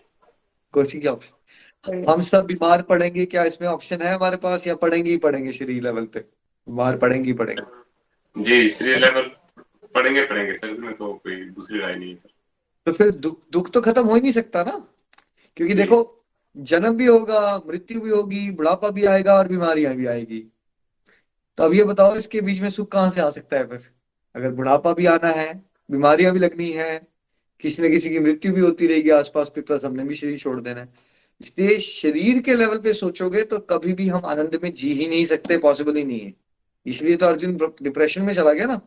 कौन सी क्या ऑप्शन, हम सब बीमार पड़ेंगे क्या इसमें ऑप्शन है हमारे पास, या पड़ेंगे ही पड़ेंगे शरीर लेवल पे, बीमार पड़ेंगे ही पड़ेंगे, जी श्री है ना। लेवल पढ़ेंगे पढ़ेंगे सर, इसमें तो कोई दूसरी राय नहीं है सर। तो फिर दुख तो खत्म हो ही नहीं सकता ना, क्योंकि जी। देखो जन्म भी होगा, मृत्यु भी होगी, बुढ़ापा भी आएगा और बीमारियां भी आएगी। तो अब ये बताओ इसके बीच में सुख कहाँ से आ सकता है फिर, अगर बुढ़ापा भी आना है, बीमारियां भी लगनी है, किसी न किसी की मृत्यु भी होती रहेगी आसपास पे, प्लस हमने भी शरीर छोड़ देना है। इसलिए शरीर के लेवल पे सोचोगे तो कभी भी हम आनंद में जी ही नहीं सकते, पॉसिबल ही नहीं है। इसलिए तो अर्जुन डिप्रेशन में चला गया ना।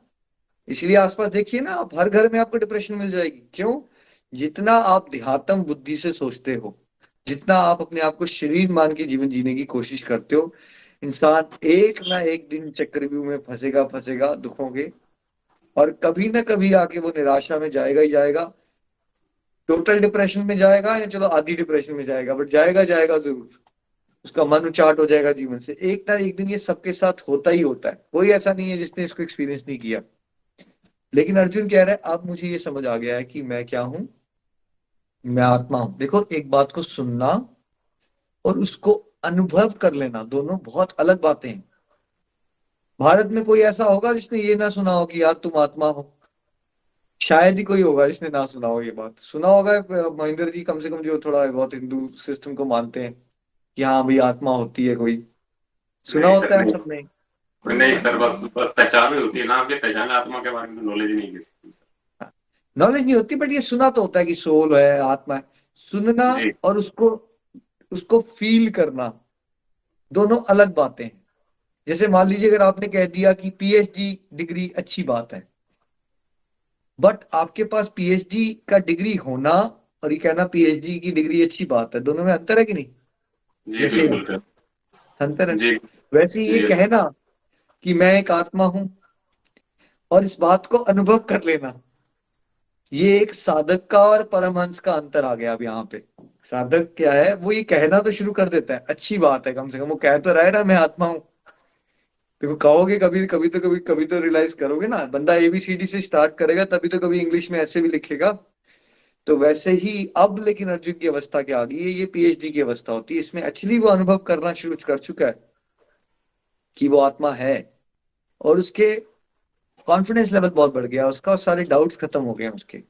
इसलिए आसपास देखिए ना, आप हर घर में आपको डिप्रेशन मिल जाएगी। क्यों, जितना आप देहात्म बुद्धि से सोचते हो, जितना आप अपने आप को शरीर मान के जीवन जीने की कोशिश करते हो, इंसान एक ना एक दिन चक्रव्यूह में फंसेगा फंसेगा दुखों के, और कभी ना कभी आके वो निराशा में जाएगा ही जाएगा। टोटल डिप्रेशन में जाएगा या चलो आधी डिप्रेशन में जाएगा, बट जाएगा जाएगा जरूर। उसका मन उचाट हो जाएगा जीवन से। एक ना एक दिन ये सबके साथ होता ही होता है, कोई ऐसा नहीं है जिसने इसको एक्सपीरियंस नहीं किया। लेकिन अर्जुन कह रहा है अब मुझे ये समझ आ गया है कि मैं क्या हूं, मैं आत्मा हूं। देखो, एक बात को सुनना और उसको अनुभव कर लेना दोनों बहुत अलग बातें हैं। भारत में कोई ऐसा होगा जिसने ये ना सुना हो कि यार तुम आत्मा हो? शायद ही कोई होगा जिसने ना सुना हो ये बात। सुना होगा महेंद्र जी, कम से कम जो थोड़ा बहुत हिंदू सिस्टम को मानते हैं कि हाँ भाई आत्मा होती है, कोई सुना नहीं सर, होता है नहीं। सबने। नहीं सर, बस बस पहचान ही होती है ना, आपकी पहचान है, आत्मा के बारे में नॉलेज ही नहीं किसी को। नॉलेज नहीं होती, बट ये सुना तो होता है कि सोल है, आत्मा है। सुनना जी और उसको उसको फील करना दोनों अलग बातें हैं। जैसे मान लीजिए अगर आपने कह दिया कि पीएचडी डिग्री अच्छी बात है, बट आपके पास पीएचडी का डिग्री होना और ये कहना पीएचडी की डिग्री अच्छी बात है, दोनों में अंतर है कि नहीं? जी, जैसे बिल्कुल सर। अंतर है। जी वैसे ही ये जी कहना कि मैं एक आत्मा हूं और इस बात को अनुभव कर लेना, ये एक साधक का और परमहंस का अंतर आ गया अब यहाँ पे। साधक क्या है, वो ये कहना तो शुरू कर देता है, अच्छी बात है, कम से कम वो कह तो रहा है ना मैं आत्मा हूं। देखो कहोगे कभी कभी तो रियलाइज करोगे ना, बंदा एबीसीडी से स्टार्ट करेगा तभी तो कभी इंग्लिश में ऐसे भी लिखेगा। तो वैसे ही अब लेकिन अर्जुन की अवस्था क्या आ गई है, ये पीएचडी की अवस्था होती है, इसमें एक्चुअली वो अनुभव करना शुरू कर चुका है कि वो आत्मा है। और उसके कॉन्फिडेंस लेवल बहुत बढ़ गया उसका, और सारे डाउट्स खत्म हो गए हैं उसके।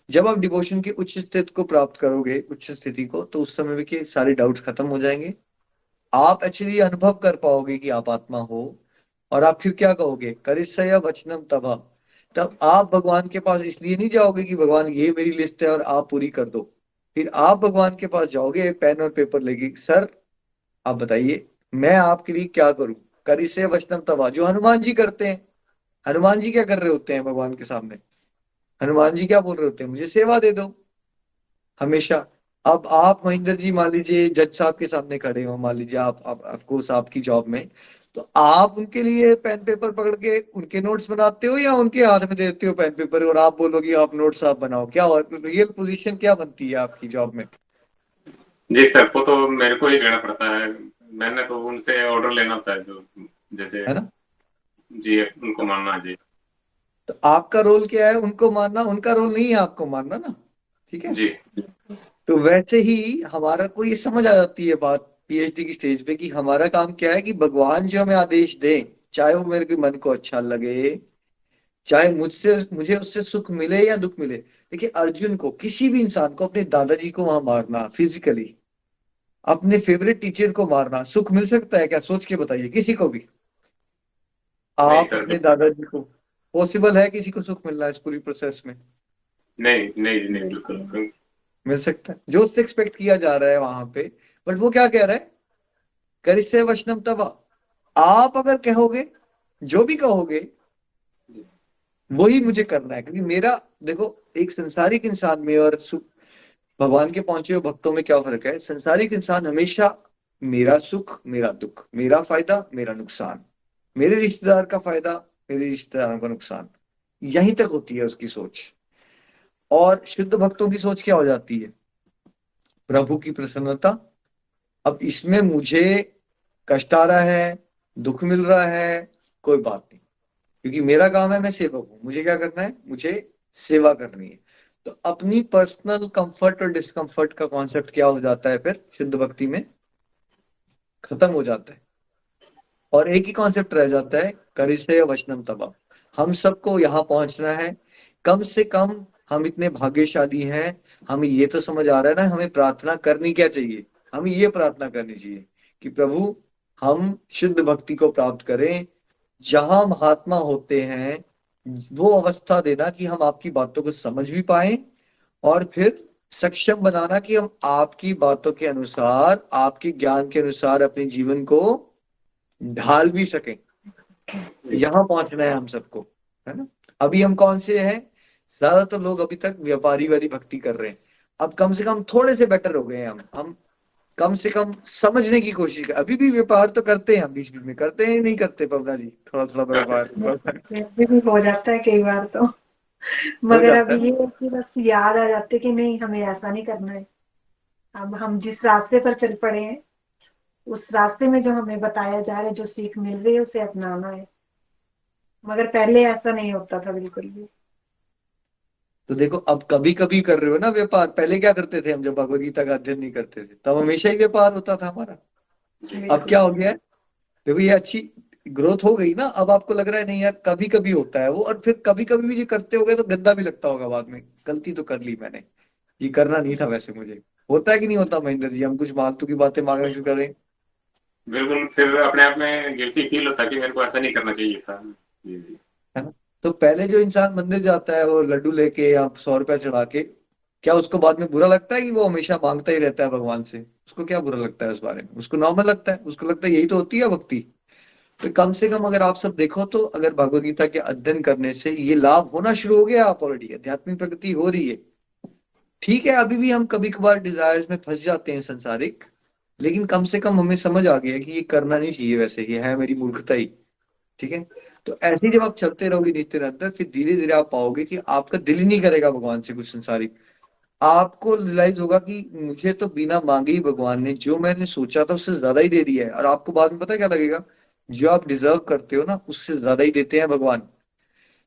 जब आप डिवोशन की उच्च स्थिति को प्राप्त करोगे, उच्च स्थिति को, तो उस समय के सारे डाउट्स खत्म हो जाएंगे। आप एक्चुअली अनुभव कर पाओगे कि आप आत्मा हो। और आप फिर क्या कहोगे, करिष्य वचनम तभा। तब आप भगवान के पास इसलिए नहीं जाओगे कि भगवान ये मेरी लिस्ट है और आप पूरी कर दो। फिर आप भगवान के पास जाओगे पेन और पेपर लेके, सर आप बताइए मैं आपके लिए क्या करूं। करिष्य वचनम तभा जो हनुमान जी करते हैं। हनुमान जी क्या कर रहे होते हैं भगवान के सामने? हनुमान जी क्या बोल रहे होते हैं, मुझे सेवा दे दो हमेशा। अब आप महेंद्र जी मान लीजिए जज साहब के सामने खड़े हो, मान लीजिए आप ऑफ कोर्स आपकी जॉब में, तो आप उनके लिए पेन पेपर पकड़ के उनके नोट्स बनाते हो या उनके हाथ में देते हो पेन पेपर और आप बोलोगे आप नोट्स आप बनाओ? क्या रियल पोजीशन क्या बनती है आपकी जॉब में? जी सर, वो तो मेरे को ही लेना पड़ता है। मैंने तो उनसे ऑर्डर लेना होता है, जो जैसे है ना? जी उनको मानना। जी तो आपका रोल क्या है, उनको मानना? उनका रोल नहीं है आपको मानना ना, ठीक है? जी तो वैसे ही हमारा को ये समझ आ जाती है बात पीएचडी की स्टेज पे कि हमारा काम क्या है कि भगवान जो हमें आदेश दे, चाहे वो मेरे के मन को अच्छा लगे, चाहे मुझे उससे सुख मिले या दुख मिले। देखिए अर्जुन को, किसी भी इंसान को, अपने दादाजी को वहां मारना फिजिकली, अपने फेवरेट टीचर को मारना, सुख मिल सकता है क्या? सोच के बताइए किसी को भी। नहीं आप सर, अपने दादाजी को, पॉसिबल है किसी को सुख मिलना इस पूरी प्रोसेस में? नहीं नहीं नहीं, बिल्कुल। मिल सकता है जो उससे एक्सपेक्ट किया जा रहा है वहां पे। बट वो क्या कह रहा है, करिष्ये वचनम तव। आप अगर कहोगे, जो भी कहोगे वही मुझे करना है, क्योंकि मेरा, देखो एक संसारिक इंसान में और भगवान के पहुंचे हुए भक्तों में क्या फर्क है। संसारिक इंसान हमेशा मेरा सुख मेरा दुख, मेरा फायदा मेरा नुकसान, मेरे रिश्तेदार का फायदा मेरे रिश्तेदारों का नुकसान, यहीं तक होती है उसकी सोच। और शुद्ध भक्तों की सोच क्या हो जाती है, प्रभु की प्रसन्नता। अब इसमें मुझे कष्ट आ रहा है, दुख मिल रहा है, कोई बात नहीं, क्योंकि मेरा काम है, मैं सेवक हूं, मुझे क्या करना है, मुझे सेवा करनी है। तो अपनी पर्सनल कंफर्ट और डिस्कंफर्ट का कॉन्सेप्ट क्या हो जाता है फिर शुद्ध भक्ति में, खत्म हो जाता है। और एक ही कॉन्सेप्ट रह जाता है, करिष्ये वचनम तवा। हम सबको यहाँ पहुंचना है। कम से कम हम इतने भाग्यशाली हैं, हमें ये तो समझ आ रहा है ना, हमें प्रार्थना करनी क्या चाहिए। हमें ये प्रार्थना करनी चाहिए कि प्रभु हम शुद्ध भक्ति को प्राप्त करें, जहां महात्मा होते हैं वो अवस्था देना कि हम आपकी बातों को समझ भी पाए, और फिर सक्षम बनाना कि हम आपकी बातों के अनुसार, आपके ज्ञान के अनुसार अपने जीवन को ढाल भी सकें। यहाँ पहुंचना है हम सबको, है ना? अभी हम कौन से हैं, ज्यादातर लोग अभी तक व्यापारी वाली भक्ति कर रहे हैं। अब कम से कम थोड़े से बेटर हो गए हैं हम कम से कम समझने की कोशिश कर। अभी भी व्यापार तो करते हैं हम, बीच बीच में करते हैं, नहीं करते पवना जी? थोड़ा थोड़ा व्यापार मुझे भी हो जाता है कई बार तो, हो मगर अब जाता है ये ना। है कि बस याद आ जाते कि नहीं हमें ऐसा नहीं करना है। अब हम जिस रास्ते पर चल पड़े हैं उस रास्ते में जो हमें बताया जा रहा है, जो सीख मिल रही है, उसे अपनाना है। मगर पहले ऐसा नहीं होता था बिल्कुल भी। तो देखो, अब कभी कभी कर रहे हो ना व्यापार, पहले क्या करते थे हम जब भगवत गीता का अध्ययन नहीं करते थे, तब हमेशा ही व्यापार होता था हमारा। जी अब बिल्कुल क्या हो सही। गया है, देखो ये अच्छी ग्रोथ हो गई ना, अब आपको लग रहा है नहीं यार कभी कभी होता है वो, और फिर कभी कभी भी ये करते हो गए तो गंदा भी लगता होगा बाद में, गलती तो कर ली मैंने, ये करना नहीं था वैसे मुझे। होता है कि नहीं होता महेंद्र जी, हम कुछ फालतू की बातें मांगना शुरू करें, बिल्कुल, फिर अपने आप में गिल्टी फील होता है कि मेरे को ऐसा नहीं करना चाहिए था। जी जी। है ना। तो पहले जो इंसान मंदिर जाता है वो लड्डू लेके या 100 रुपया चढ़ा के, क्या उसको बाद में बुरा लगता है कि वो हमेशा मांगता ही रहता है भगवान से? उसको क्या बुरा लगता है उस बारे में? उसको नॉर्मल लगता है, उसको लगता है यही तो होती है भक्ति। तो कम से कम अगर आप सब देखो तो, अगर भगवत गीता के अध्ययन करने से ये लाभ होना शुरू हो गया, आप ऑलरेडी आध्यात्मिक प्रगति हो रही है। ठीक है, अभी भी हम कभी कभार डिजायर्स में फंस जाते हैं संसारिक, लेकिन कम से कम हमें समझ आ गया कि ये करना नहीं चाहिए, वैसे ये है मेरी मूर्खता ही। ठीक है। तो ऐसे ही जब आप चलते रहोगे नित्य निरंतर, फिर धीरे धीरे आप पाओगे कि आपका दिल ही नहीं करेगा भगवान से कुछ संसारिक। आपको रियलाइज होगा कि मुझे तो बिना मांगे ही भगवान ने जो मैंने सोचा था उससे ज्यादा ही दे दिया है, और आपको बाद में पता है क्या लगेगा, जो आप डिजर्व करते हो ना उससे ज्यादा ही देते हैं भगवान।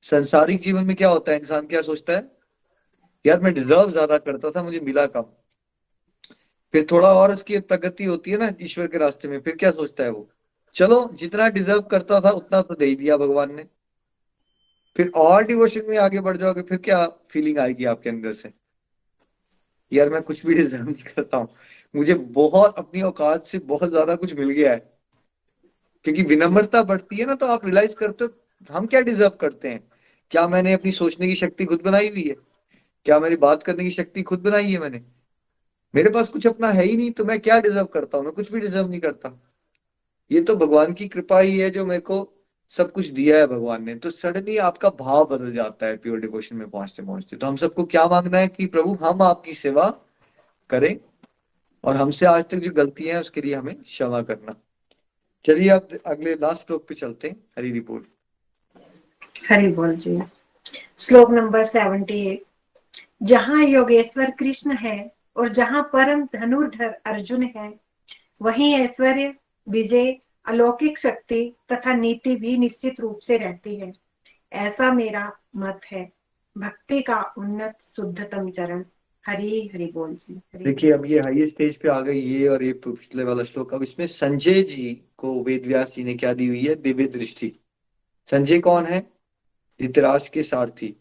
संसारिक जीवन में क्या होता है, इंसान क्या सोचता है, यार मैं डिजर्व ज्यादा करता था, मुझे मिला कम। फिर थोड़ा और उसकी प्रगति होती है ना ईश्वर के रास्ते में, फिर क्या सोचता है वो, चलो जितना डिजर्व करता था उतना तो दे ही दिया भगवान ने। फिर और डिवोशन में आगे बढ़ जाओगे, फिर क्या फीलिंग आएगी आपके अंदर से, यार मैं कुछ भी डिजर्व नहीं करता हूँ, मुझे बहुत अपनी औकात से बहुत ज्यादा कुछ मिल गया है। क्योंकि विनम्रता बढ़ती है ना, तो आप रियलाइज करते हो हम क्या डिजर्व करते हैं। क्या मैंने अपनी सोचने की शक्ति खुद बनाई हुई है? क्या मेरी बात करने की शक्ति खुद बनाई है मैंने? मेरे पास कुछ अपना है ही नहीं, तो मैं क्या डिजर्व करता हूँ? मैं कुछ भी डिजर्व नहीं करता। ये तो भगवान की कृपा ही है जो मेरे को सब कुछ दिया है भगवान ने। तो सडनली आपका भाव बदल जाता है प्योर डिवोशन में पहुंचते पहुंचते। तो हम सबको क्या मांगना है कि प्रभु हम आपकी सेवा करें, और हमसे आज तक जो गलतियां हैं उसके लिए हमें क्षमा करना। चलिए अब अगले लास्ट श्लोक पे चलते हैं। हरी रिपोर्ट। हरि बोल जी। श्लोक नंबर 78। जहाँ योगेश्वर कृष्ण है और जहाँ परम धनुर्धर अर्जुन है, वहीं ऐश्वर्य, विजय, अलौकिक शक्ति तथा नीति भी निश्चित रूप से रहती है। ऐसा मेरा मत है। भक्ति का उन्नत शुद्धतम चरण। हरि हरि बोल जी। हरि देखिए बोल। अब ये हाईएस्ट स्टेज पे आ गई ये, और ये पिछले वाला श्लोक। अब इसमें संजय जी को वेद व्यास जी ने क्या दी हुई है, दिव्य दृष्टि। संजय कौन है? धृतराष्ट्र के सारथी।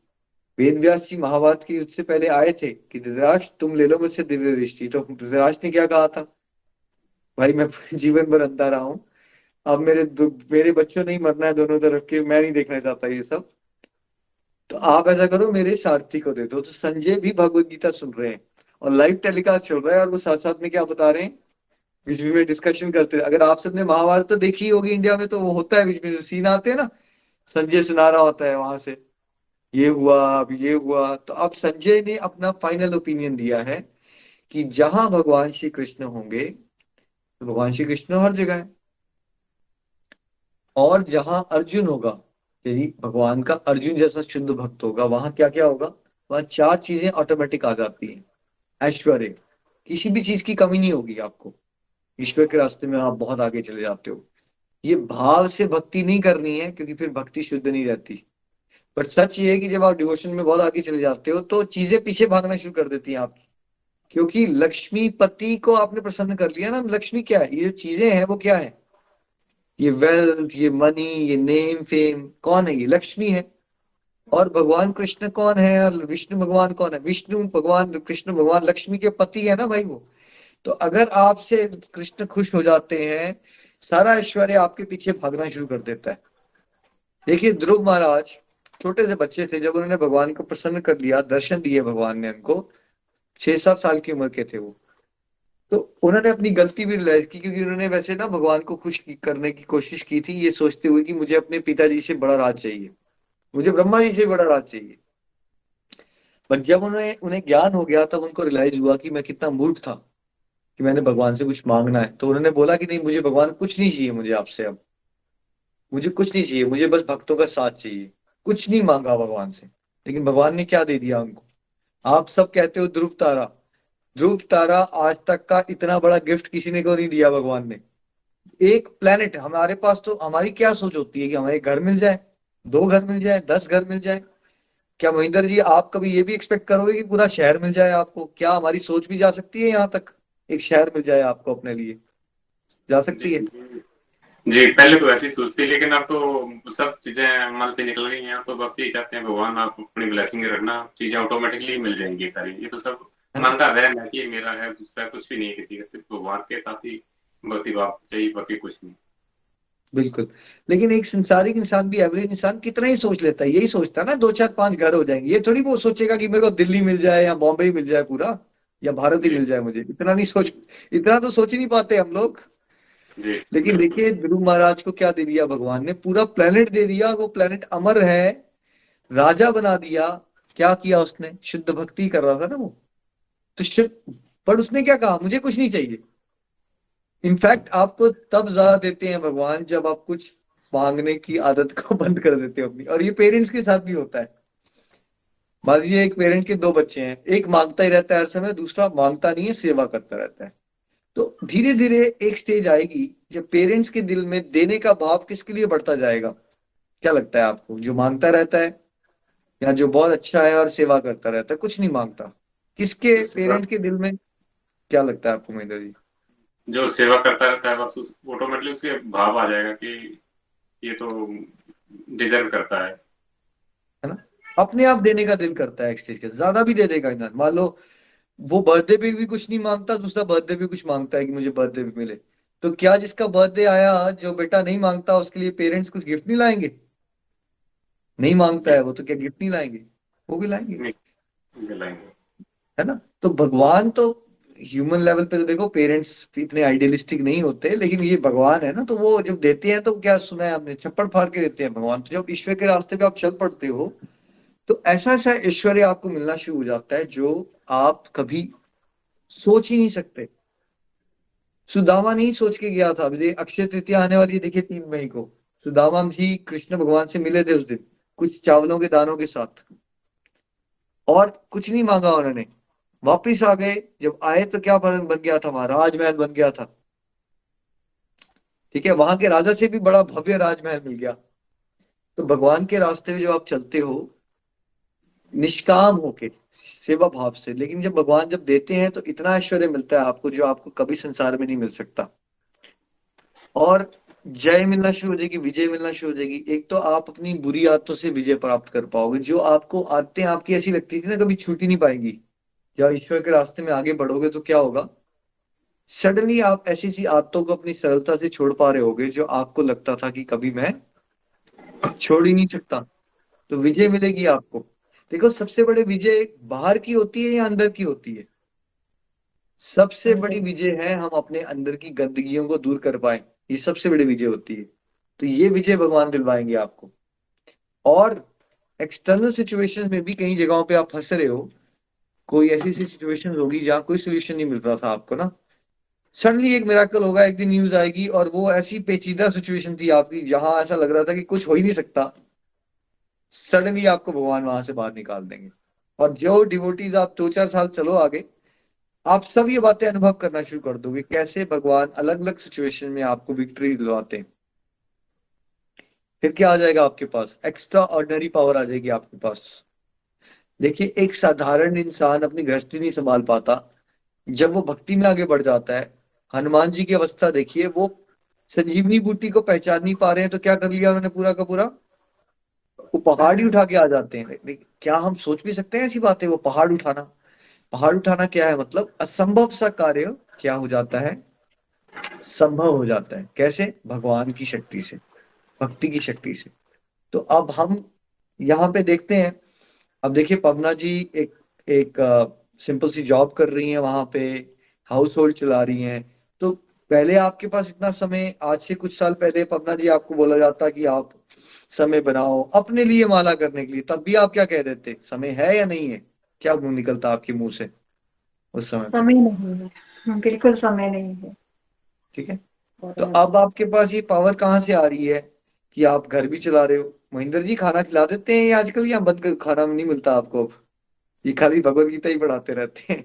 वेद व्यास जी महाभारत के युद्ध से पहले आए थे कि धृतराष्ट्र तुम ले लो मुझसे दिव्य दृष्टि। तो धृतराष्ट्र ने क्या कहा था, भाई मैं जीवन भर अंधा रहा हूँ, अब मेरे बच्चों नहीं मरना है दोनों तरफ के, मैं नहीं देखना चाहता ये सब, तो आप ऐसा करो मेरे सारथी को दे दो। तो संजय भी भगवत गीता सुन रहे हैं, और लाइव टेलीकास्ट चल रहा है, और वो साथ साथ में क्या बता रहे हैं, बीच बीच में डिस्कशन करते हैं। अगर आप सबने महाभारत तो देखी होगी इंडिया में, तो वो होता है बीच में जो सीन आते हैं ना, संजय सुना रहा होता है वहां से, ये हुआ अब ये हुआ। तो अब संजय ने अपना फाइनल ओपिनियन दिया है कि जहां भगवान श्री कृष्ण होंगे, तो भगवान श्री कृष्ण हर जगह है, और जहां अर्जुन होगा, यदि भगवान का अर्जुन जैसा शुद्ध भक्त होगा, वहां क्या क्या होगा, वहां चार चीजें ऑटोमेटिक आ जाती हैं। ऐश्वर्य, किसी भी चीज की कमी नहीं होगी आपको, ईश्वर के रास्ते में आप बहुत आगे चले जाते हो। ये भाव से भक्ति नहीं करनी है, क्योंकि फिर भक्ति शुद्ध नहीं रहती। पर सच ये है कि जब आप डिवोशन में बहुत आगे चले जाते हो तो चीजें पीछे भागना शुरू कर देती हैं आपकी, क्योंकि लक्ष्मीपति को आपने प्रसन्न कर लिया ना। लक्ष्मी क्या है, ये जो चीजें हैं वो क्या है, ये वेल्थ, ये मनी, ये नेम फेम, कौन है? ये लक्ष्मी है। और भगवान कृष्ण कौन है, और विष्णु भगवान कौन है? विष्णु भगवान, कृष्ण भगवान लक्ष्मी के पति है ना भाई वो। तो अगर आपसे कृष्ण खुश हो जाते हैं, सारा ऐश्वर्य आपके पीछे भागना शुरू कर देता है। देखिए ध्रुव महाराज छोटे से बच्चे थे, जब उन्होंने भगवान को प्रसन्न कर लिया, दर्शन दिए भगवान ने उनको, 6-7 साल की उम्र के थे वो, तो उन्होंने अपनी गलती भी रियलाइज की, क्योंकि उन्होंने वैसे ना भगवान को करने की कोशिश की थी, ये सोचते हुए कि मुझे अपने पिताजी से बड़ा राज चाहिए, मुझे ब्रह्मा जी से बड़ा राज चाहिए। पर जब उन्हें उन्हें ज्ञान हो गया, तब उनको रियलाइज हुआ कि मैं कितना मूर्ख था कि मैंने भगवान से कुछ मांगना है। तो उन्होंने बोला कि नहीं, मुझे भगवान कुछ नहीं चाहिए, मुझे आपसे अब मुझे कुछ नहीं चाहिए, मुझे बस भक्तों का साथ चाहिए। कुछ नहीं मांगा भगवान से, लेकिन भगवान ने क्या दे दिया उनको। आप सब कहते हो ध्रुव तारा, ध्रुव तारा आज तक का इतना बड़ा गिफ्ट किसी ने को नहीं दिया भगवान ने। एक प्लेनेट हमारे पास, तो हमारी क्या सोच होती है कि हमें एक घर मिल जाए, 2 घर मिल जाए, 10 घर मिल जाए। क्या महेंद्र जी आप कभी ये भी एक्सपेक्ट करोगे कि पूरा शहर मिल जाए आपको? क्या हमारी सोच भी जा सकती है यहाँ तक? एक शहर मिल जाए आपको अपने लिए, जा जी सकती है? जी जी, पहले तो ऐसी सोचती, लेकिन अब तो सब चीजें मन से निकल गई हैं। तो बस यही चाहते हैं भगवान आप अपनी ब्लेसिंग रखना, चीजें ऑटोमेटिकली मिल जाएंगी सारी। ये तो सब है ना? मन का वहम है कि ये मेरा है, दूसरा कुछ भी नहीं है किसी का, सिर्फ भगवान के साथ ही भक्ति भाव चाहिए, बाकी कुछ नहीं। बिल्कुल। लेकिन एक संसारिक इंसान भी, एवरेज इंसान कितना ही सोच लेता है, यही सोचता है ना 2 4 5 घर हो जाएंगे। ये थोड़ी वो सोचेगा कि मेरे को दिल्ली मिल जाए या बॉम्बे ही मिल जाए पूरा, या भारत ही जी मिल जाए मुझे। इतना नहीं सोच, इतना तो सोच ही नहीं पाते हम लोग। जी लेकिन बिल्कुल। देखिए ध्रुव महाराज को क्या दे दिया भगवान ने, पूरा प्लेनेट दे दिया। वो प्लेनेट अमर है, राजा बना दिया। क्या किया उसने? शुद्ध भक्ति कर रहा था ना वो, तो शुद्ध। पर उसने क्या कहा, मुझे कुछ नहीं चाहिए। इनफैक्ट आपको तब ज्यादा देते हैं भगवान जब आप कुछ मांगने की आदत को बंद कर देते हो अपनी। और ये पेरेंट्स के साथ भी होता है। मान लीजिए एक पेरेंट के 2 बच्चे हैं, एक मांगता ही रहता है हर समय, दूसरा मांगता नहीं है, सेवा करता रहता है। तो धीरे धीरे एक स्टेज आएगी जब पेरेंट्स के दिल में देने का भाव किसके लिए बढ़ता जाएगा? क्या लगता है आपको? जो मांगता रहता है, या जो बहुत अच्छा है और सेवा करता रहता है, कुछ नहीं मांगता? किसके जो सेवा पेरेंट के दिल में क्या लगता है आपको महेंद्र जी? जो सेवा करता रहता है, बस ऑटोमेटिकली उसके भाव आ जाएगा कि ये तो डिजर्व करता है। है ना? अपने आप देने का दिल करता है एक स्टेज के, ज्यादा भी दे देगा इंसान। मान लो वो बर्थडे पे भी कुछ नहीं मांगता, दूसरा बर्थडे पे कुछ मांगता है कि मुझे बर्थडे पे मिले। तो क्या जिसका बर्थडे आया, जो बेटा नहीं मांगता, उसके लिए पेरेंट्स कुछ गिफ्ट नहीं लाएंगे? नहीं मांगता है वो, तो क्या गिफ्ट नहीं लाएंगे? वो भी लाएंगे। नहीं दिलाएंगे। है ना? तो भगवान तो ह्यूमन लेवल पे तो देखो, पेरेंट्स इतने आइडियलिस्टिक नहीं होते, लेकिन ये भगवान है ना, तो वो जब देते हैं तो क्या सुना है आपने, छप्पड़ फाड़ के देते हैं भगवान। तो जब ईश्वर के रास्ते पे आप चल पड़ते हो, तो ऐसा ऐसा ऐश्वर्य आपको मिलना शुरू हो जाता है जो आप कभी सोच ही नहीं सकते। सुदामा नहीं सोच के गया था। अभी अक्षय तृतीया आने वाली है, देखिए 3 मई को। सुदामा जी कृष्ण भगवान से मिले थे उस दिन, कुछ चावलों के दानों के साथ, और कुछ नहीं मांगा उन्होंने। वापिस आ गए, जब आए तो क्या बन गया था वहां? राजमहल बन गया था। ठीक है, वहां के राजा से भी बड़ा भव्य राजमहल मिल गया। तो भगवान के रास्ते में जो आप चलते हो निष्काम होके, सेवा भाव से, लेकिन जब भगवान जब देते हैं तो इतना ऐश्वर्य मिलता है आपको जो आपको कभी संसार में नहीं मिल सकता। और जय मिलना शुरू हो जाएगी, विजय मिलना शुरू हो जाएगी। एक तो आप अपनी बुरी आदतों से विजय प्राप्त कर पाओगे। जो आपको आदतें आपकी ऐसी लगती थी ना, कभी छूट ही नहीं पाएंगी। जब ईश्वर के रास्ते में आगे बढ़ोगे तो क्या होगा? सडनली आप ऐसी सी आदतों को अपनी सरलता से छोड़ पा रहे होगे जो आपको लगता था कि कभी मैं छोड़ ही नहीं सकता। तो विजय मिलेगी आपको। देखो, सबसे बड़ी विजय बाहर की होती है या अंदर की होती है? सबसे बड़ी विजय है हम अपने अंदर की गंदगियों को दूर कर पाए। ये सबसे बड़ी विजय होती है। तो ये विजय भगवान दिलवाएंगे आपको। और एक्सटर्नल सिचुएशन में भी कई जगहों पे आप फंस रहे हो, कोई ऐसी ऐसी सिचुएशन होगी जहाँ कोई सोल्यूशन नहीं मिल रहा था आपको ना, सडनली एक मिराकल होगा, एक दिन न्यूज आएगी और वो ऐसी पेचीदा सिचुएशन थी आपकी जहां ऐसा लग रहा था कि कुछ हो ही नहीं सकता, सडनली आपको भगवान वहां से बाहर निकाल देंगे। और जो डिवोटीज, आप 2 4 साल चलो आगे, आप सब ये बातें अनुभव करना शुरू कर दोगे, कैसे भगवान अलग अलग सिचुएशन में आपको विक्ट्री दिलवाते हैं। फिर क्या आ जाएगा आपके पास? एक्स्ट्रा ऑर्डिनरी पावर आ जाएगी आपके पास। देखिए, एक साधारण इंसान अपनी गृहस्थी नहीं संभाल पाता, जब वो भक्ति में आगे बढ़ जाता है। हनुमान जी की अवस्था देखिए, वो संजीवनी बूटी को पहचान नहीं पा रहे हैं तो क्या कर लिया उन्होंने पूरा का पूरा? वो पहाड़ ही उठा के आ जाते हैं। क्या हम सोच भी सकते हैं ऐसी बातें? वो पहाड़ उठाना, पहाड़ उठाना क्या है मतलब? असंभव सा कार्य क्या हो जाता है? संभव हो जाता है। कैसे? भगवान की शक्ति से, भक्ति की शक्ति से। तो अब हम यहाँ पे देखते हैं। अब देखिए पवना जी एक एक सिंपल सी जॉब कर रही हैं वहां पे, हाउस होल्ड चला रही हैं। तो पहले आपके पास इतना समय, आज से कुछ साल पहले पवना जी आपको बोला जाता कि आप समय बनाओ अपने लिए, माला करने के लिए, तब भी आप क्या कह देते? समय है या नहीं है? क्या मुंह निकलता आपके मुंह से उस समय पे? समय नहीं है, बिल्कुल समय नहीं है। ठीक है। तो और अब आपके पास ये पावर कहाँ से आ रही है कि आप घर भी चला रहे हो? महेंद्र जी खाना खिला देते हैं ये आजकल, या बंद कर, खाना नहीं मिलता आपको अब? ये खाली भगवत गीता ही पढ़ाते रहते हैं।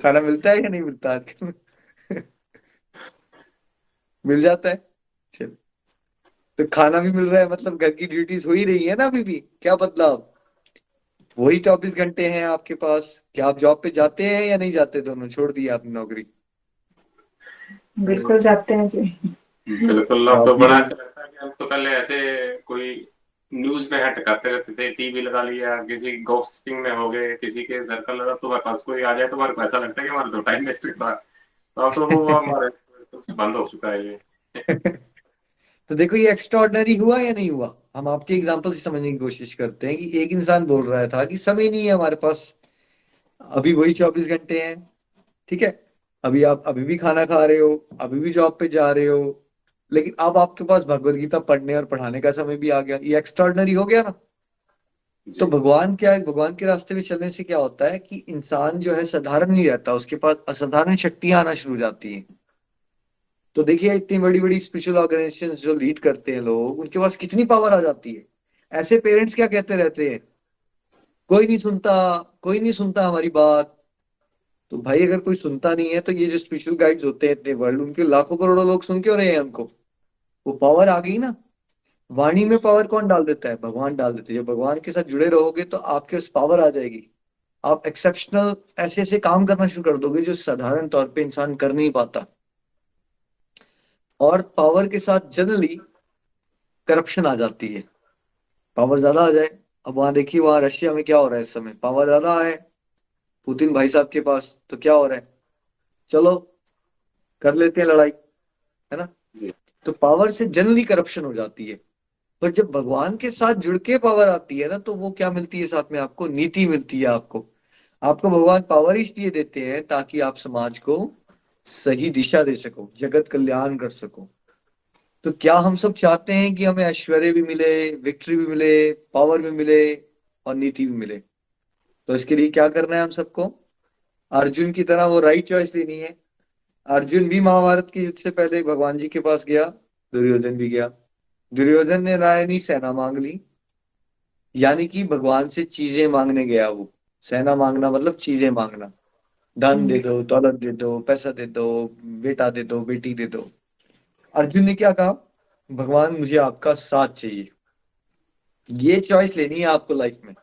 खाना मिलता है या नहीं मिलता आजकल? मिल जाता है। चलो, तो खाना भी मिल रहा है, मतलब घर की ड्यूटीज हो ही रही है ना अभी भी। क्या बदलाव? वही 24 घंटे हैं आपके पास। क्या आप जॉब पे जाते हैं या नहीं जाते? दोनों छोड़ दिया आपने नौकरी? बिल्कुल जाते हैं जी। बिल्कुल। तो अब आप तो भी बड़ा ऐसा लगता है कि अब तो पहले ऐसे कोई न्यूज में हट करते रहते थे, टीवी लगा लिया, किसी गॉसिपिंग में हो गए, किसी के सर्कल लगा, तुम्हारे पास कोई आ जाए तो हमारे को ऐसा लगता है कि हमारा तो टाइम वेस्ट कर रहा है। तो अब तो वो हमारे बंद हो चुका है ये। तो देखो, ये एक्स्ट्रा ऑर्डिनरी हुआ या नहीं हुआ? हम आपके एग्जाम्पल से समझने की कोशिश करते हैं कि एक इंसान बोल रहा था कि समय नहीं है हमारे पास, अभी वही 24 घंटे हैं। ठीक है, अभी आप अभी भी खाना खा रहे हो, अभी भी जॉब पे जा रहे हो, लेकिन अब आपके पास भगवत गीता पढ़ने और पढ़ाने का समय भी आ गया। ये एक्स्ट्रा ऑर्डिनरी हो गया ना। तो जी। भगवान क्या है, भगवान के रास्ते में चलने से क्या होता है कि इंसान जो है साधारण नहीं रहता, उसके पास असाधारण शक्तियां आना शुरू हो जाती हैं। तो देखिए, इतनी बड़ी बड़ी स्पिरिचुअल ऑर्गेनाइजेशन जो लीड करते हैं लोग, उनके पास कितनी पावर आ जाती है। ऐसे पेरेंट्स क्या कहते रहते हैं, कोई नहीं सुनता, कोई नहीं सुनता हमारी बात। तो भाई, अगर कोई सुनता नहीं है तो ये जो स्पिरिचुअल गाइड्स होते हैं इतने वर्ल्ड, उनके लाखों करोड़ों लोग सुन क्यों रहे हैं हमको? वो पावर आ गई ना। वाणी में पावर कौन डाल देता है? भगवान डाल देते हैं। जब भगवान के साथ जुड़े रहोगे तो आपके उस पावर आ जाएगी। आप एक्सेप्शनल ऐसे ऐसे काम करना शुरू कर दोगे जो साधारण तौर पे इंसान कर नहीं पाता। और पावर के साथ जनरली करप्शन आ जाती है। पावर ज्यादा आ जाए, अब वहां देखिए, वहां रशिया में क्या हो रहा है इस समय, पावर ज्यादा है पुतिन भाई साहब के पास, तो क्या हो रहा है, चलो कर लेते हैं लड़ाई, है ना। जी। तो पावर से जनरली करप्शन हो जाती है। पर जब भगवान के साथ जुड़ के पावर आती है ना, तो वो क्या मिलती है साथ में? आपको नीति मिलती है। आपको आपको भगवान पावर इसलिए देते हैं ताकि आप समाज को सही दिशा दे सको, जगत कल्याण कर सको। तो क्या हम सब चाहते हैं कि हमें ऐश्वर्य भी मिले, विक्ट्री भी मिले, पावर भी मिले और नीति भी मिले? तो इसके लिए क्या करना है हम सबको? अर्जुन की तरह वो राइट चॉइस लेनी है। अर्जुन भी महाभारत के युद्ध से पहले भगवान जी के पास गया, दुर्योधन भी गया। दुर्योधन ने रायनी सेना मांग ली, यानी कि भगवान से चीजें मांगने गया वो। सेना मांगना मतलब चीजें मांगना, धन दे दो, दौलत दे दो, पैसा दे दो, बेटा दे दो, बेटी दे दो। अर्जुन ने क्या कहा? भगवान मुझे आपका साथ चाहिए। ये चॉइस लेनी है आपको लाइफ में।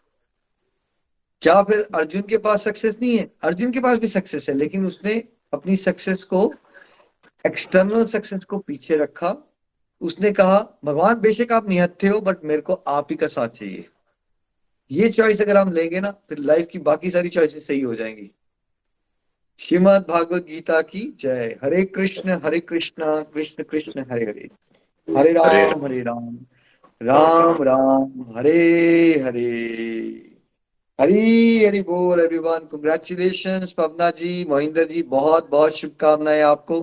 क्या फिर अर्जुन के पास सक्सेस नहीं है? अर्जुन के पास भी सक्सेस है, लेकिन उसने अपनी सक्सेस को, एक्सटर्नल सक्सेस को पीछे रखा। उसने कहा भगवान बेशक आप निहत्थे हो, बट मेरे को आप ही का साथ चाहिए। ये चॉइस अगर हम लेंगे ना, फिर लाइफ की बाकी सारी चॉइसेस सही हो जाएंगी। श्रीमद् भागवत गीता की जय। हरे कृष्ण कृष्ण कृष्ण हरे हरे, हरे हरे राम राम राम हरे हरे। हरी हरी बोल एवरीवन। कंग्रेचुलेशंस पवना जी, मोहिंदर जी, बहुत बहुत शुभकामनाएं आपको।